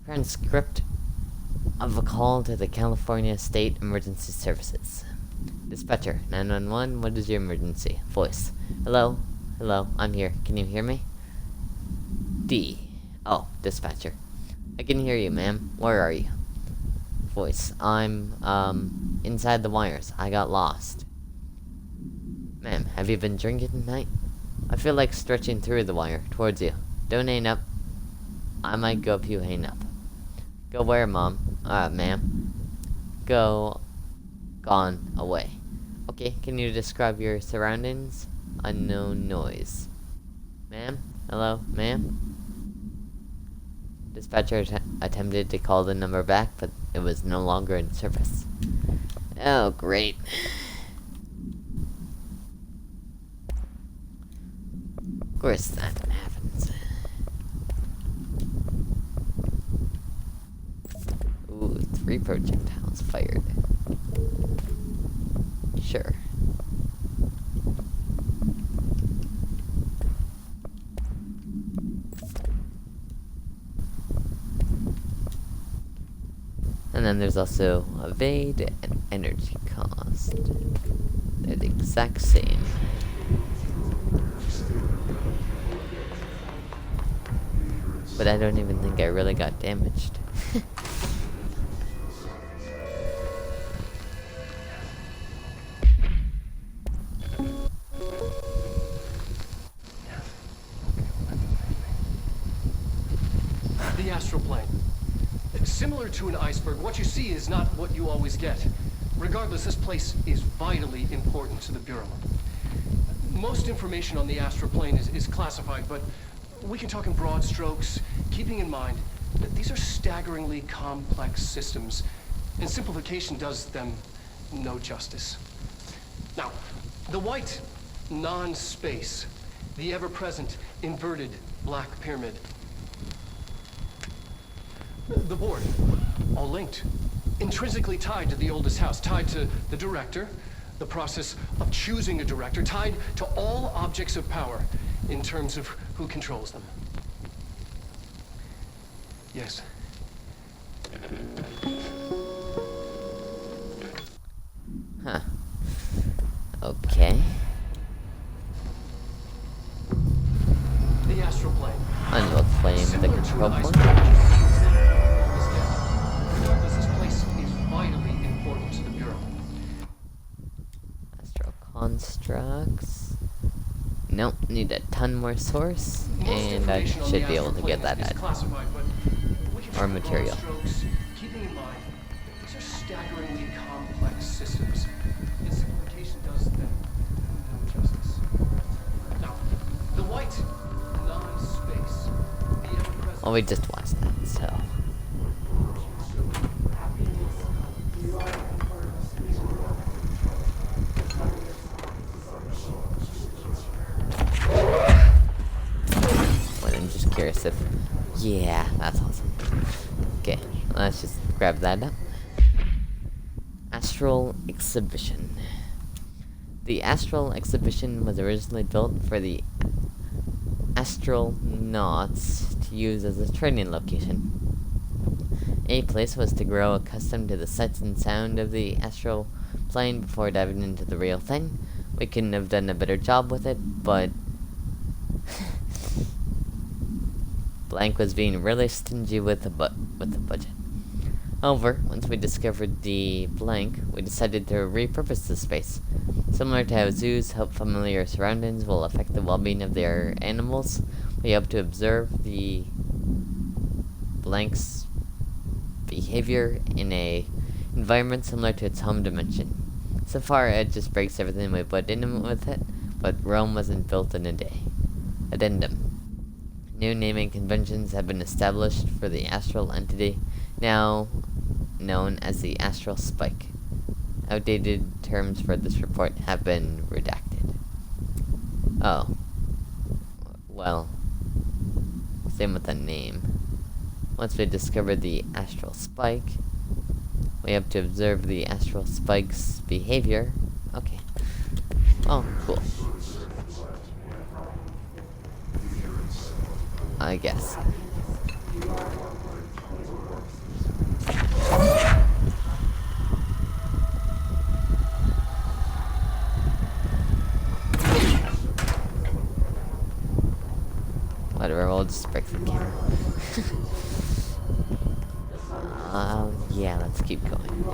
Transcript of a call to the California State Emergency Services. Dispatcher, 911, what is your emergency? Voice. Hello? Hello, I'm here. Can you hear me? D. Oh, dispatcher. I can hear you, ma'am. Where are you? Voice. I'm, inside the wires. I got lost. Ma'am, have you been drinking tonight? I feel like stretching through the wire towards you. Don't hang up. I might go if you hang up. Go where, ma'am? Go. Gone. Away. Okay, can you describe your surroundings? Unknown noise. Ma'am? Hello? Ma'am? Dispatcher attempted to call the number back, but it was no longer in service. Oh, great. Of course that happens. Ooh, 3 projectiles fired. Sure. And then there's also evade and energy cost. They're the exact same. But I don't even think I really got damaged. The astral plane. Similar to an iceberg, what you see is not what you always get. Regardless, this place is vitally important to the Bureau. Most information on the astral plane is classified, but we can talk in broad strokes, keeping in mind that these are staggeringly complex systems, and simplification does them no justice. Now, the white non-space, the ever-present inverted black pyramid. The board, all linked, intrinsically tied to the oldest house, tied to the director, the process of choosing a director, tied to all objects of power in terms of who controls them. Yes. Huh. Okay. The astral plane. And we'll claim the Similar to control an point. iceberg. Regardless, this place is vitally important to the Bureau. Astral constructs. Nope, need a ton more source, Most and I information on should the be able to astral get plane that is out. classified, but we can Or talk in broad material. strokes, keeping in mind that these are staggeringly complex systems, and simplification does them no justice. Now, the white non-space, the ever-present. Well, we just watched that, so. Well, I'm just curious if. Yeah, that's awesome. Okay, let's just grab that up. Astral Exhibition. The Astral Exhibition was originally built for the astronauts to use as a training location. A place was to grow accustomed to the sights and sound of the astral plane before diving into the real thing. We couldn't have done a better job with it, but Blank was being really stingy with the budget. However, once we discovered the Blank, we decided to repurpose the space. Similar to how zoos help familiar surroundings will affect the well-being of their animals, we hope to observe the Blank's behavior in a environment similar to its home dimension. So far, it just breaks everything we put in with it, but Rome wasn't built in a day. Addendum. New naming conventions have been established for the astral entity, now known as the Astral Spike. Outdated terms for this report have been redacted. Oh. Well, same with the name. Once we discover the Astral Spike, we have to observe the Astral Spike's behavior. Okay. Oh, cool. I guess. Whatever, we'll just break the camera. Yeah, let's keep going.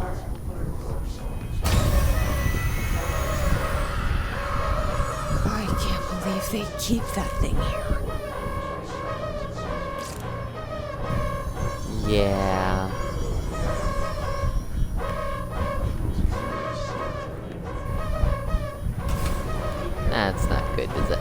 I can't believe they keep that thing here. Yeah. That's not good, is it?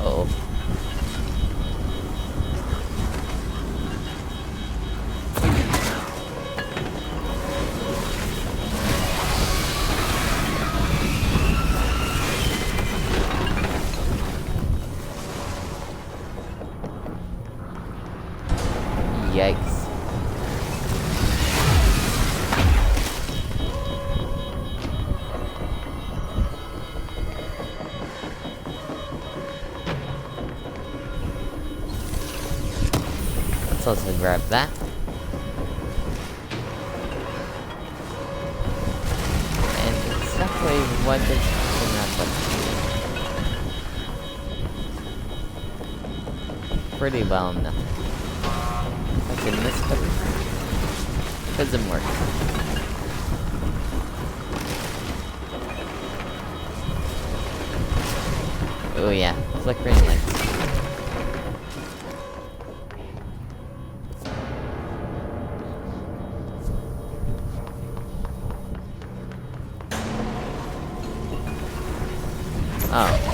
Oh. Yikes. Let's also grab that. And exactly what is in that button? Pretty well nothing. In this button. Prism work. Oh yeah, flickering lights. Oh.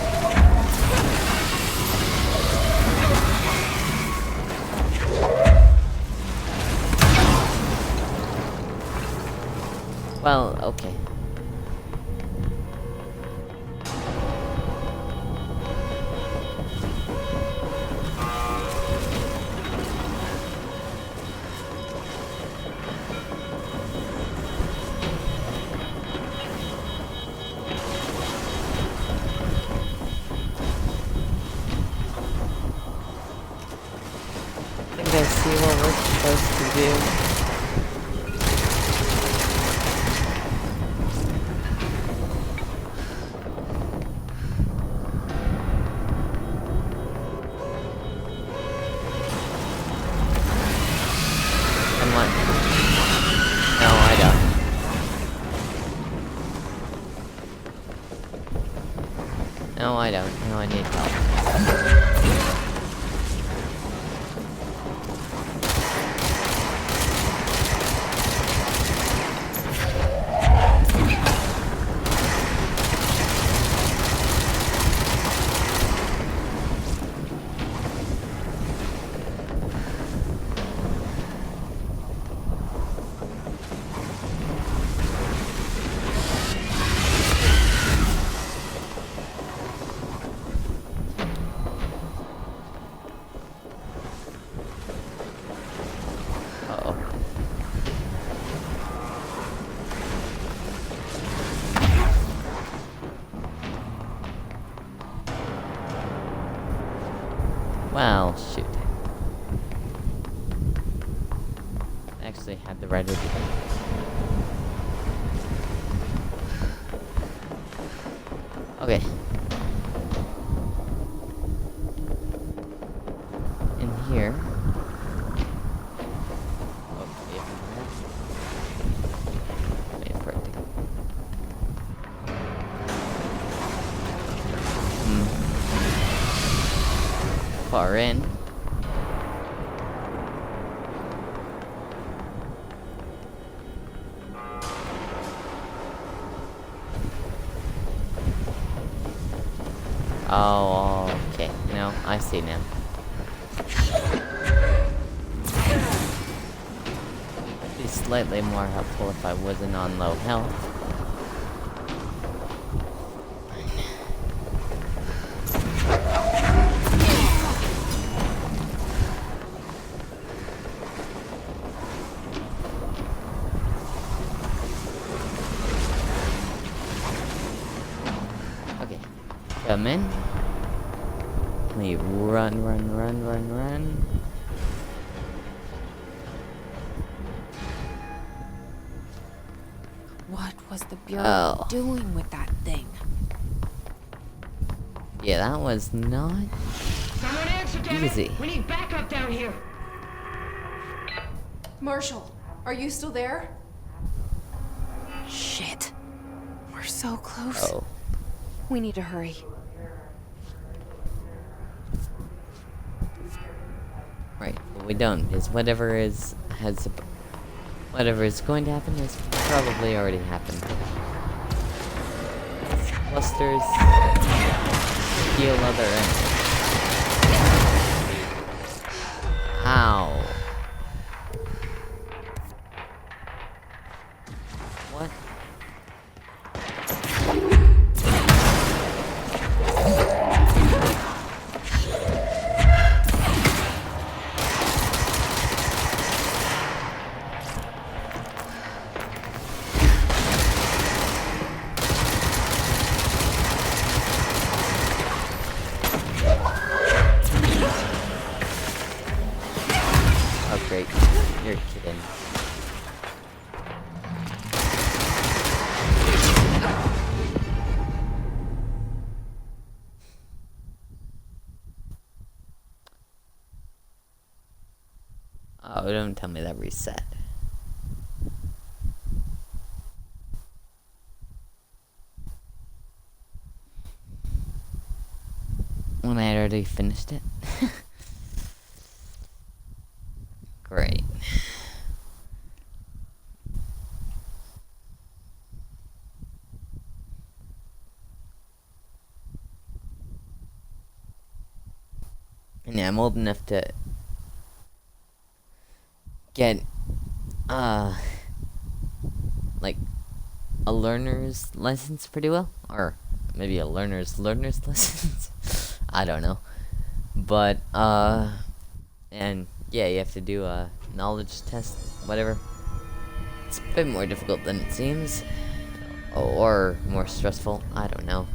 Well, okay. I think I see what we're supposed to do. No, I don't. No, I don't. No, I need help. Well, shoot. I actually had the right idea. Okay. In here. Oh, yeah. Wait for it to go. Far in. Oh, okay. No, I see now. It'd be slightly more helpful if I wasn't on low health. Okay. Come in. We run. What was the Bureau Oh. doing with that thing? Yeah, that was not Someone answer, damn it! easy. We need backup down here. Marshall, are you still there? Shit. We're so close. Oh. We need to hurry. Right, but we don't, because whatever is going to happen has probably already happened. Clusters heal other enemies. Ow. What? Oh great, you're kidding. Oh, don't tell me that reset. When I had already finished it. Great. And yeah, I'm old enough to get like a learner's license pretty well, or maybe a learner's license. I don't know, but and yeah, you have to do a knowledge test, whatever. It's a bit more difficult than it seems, or more stressful. I don't know.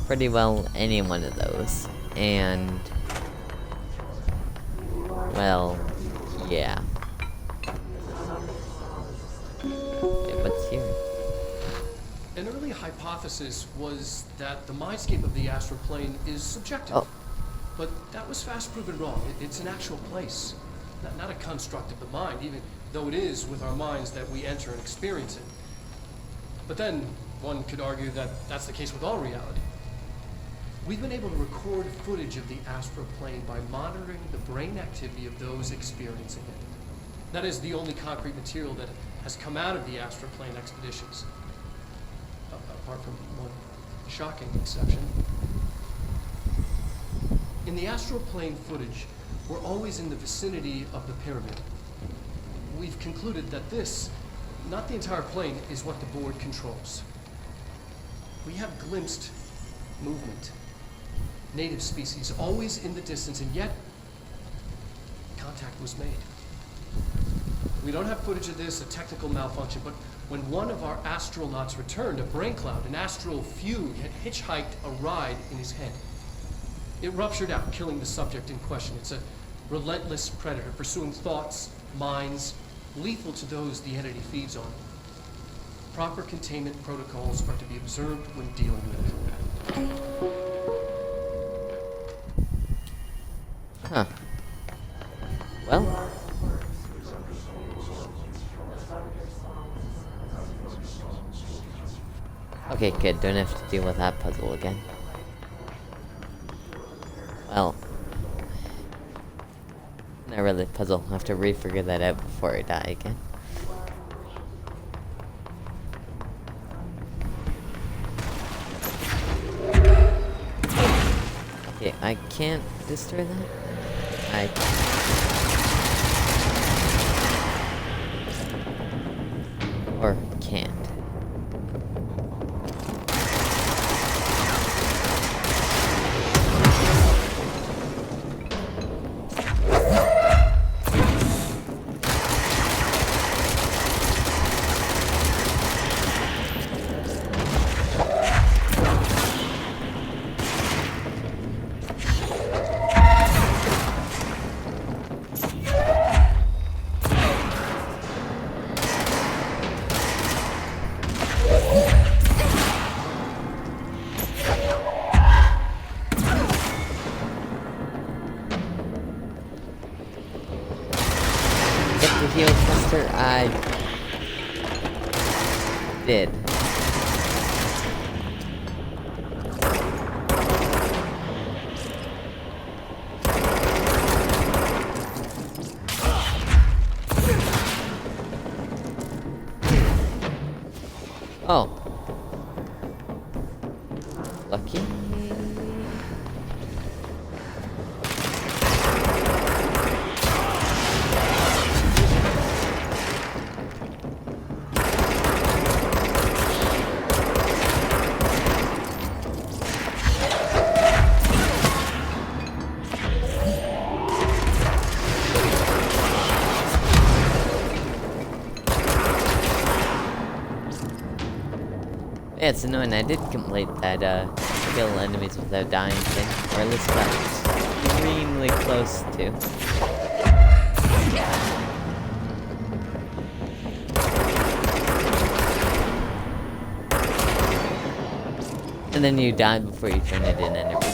Pretty well any one of those, and well, yeah. Wait, what's here? An early hypothesis was that the mindscape of the astral plane is subjective. Oh. But that was fast proven wrong. It's an actual place, not a construct of the mind, even though it is with our minds that we enter and experience it. But then, one could argue that that's the case with all reality. We've been able to record footage of the astral plane by monitoring the brain activity of those experiencing it. That is the only concrete material that has come out of the astral plane expeditions. Apart from one shocking exception. In the astral plane footage, we're always in the vicinity of the pyramid. We've concluded that this, not the entire plane, is what the board controls. We have glimpsed movement, native species always in the distance, and yet contact was made. We don't have footage of this, a technical malfunction, but when one of our astronauts returned, a brain cloud, an astral fugue, had hitchhiked a ride in his head. It ruptured out, killing the subject in question. It's a relentless predator, pursuing thoughts, minds, lethal to those the entity feeds on. Proper containment protocols are to be observed when dealing with it. Huh. Well. Okay, good. Don't have to deal with that puzzle again. Well. Not really a puzzle. I'll have to re-figure that out before I die again. Okay, I can't destroy that. Or can't. Heal Tester, I did. Oh. Lucky. Yeah, it's annoying. I did complete that, kill enemies without dying thing. Or at least got extremely close to. And then you die before you turn it in enemies.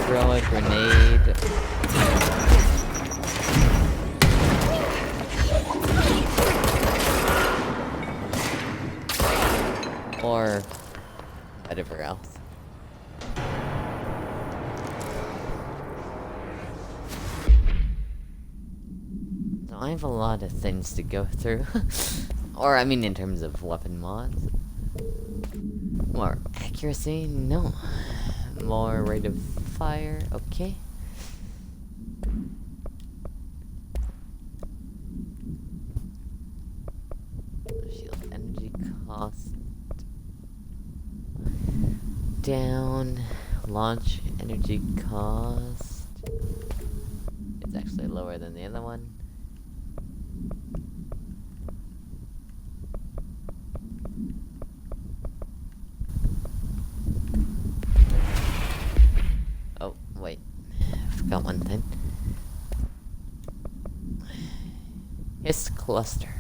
Throw a grenade. Or whatever else. So I have a lot of things to go through. Or I mean in terms of weapon mods. More accuracy? No. More rate of fire, okay. Shield energy cost down. Launch energy cost. It's actually lower than the other one. Oh, wait. I forgot one thing. Hiss cluster.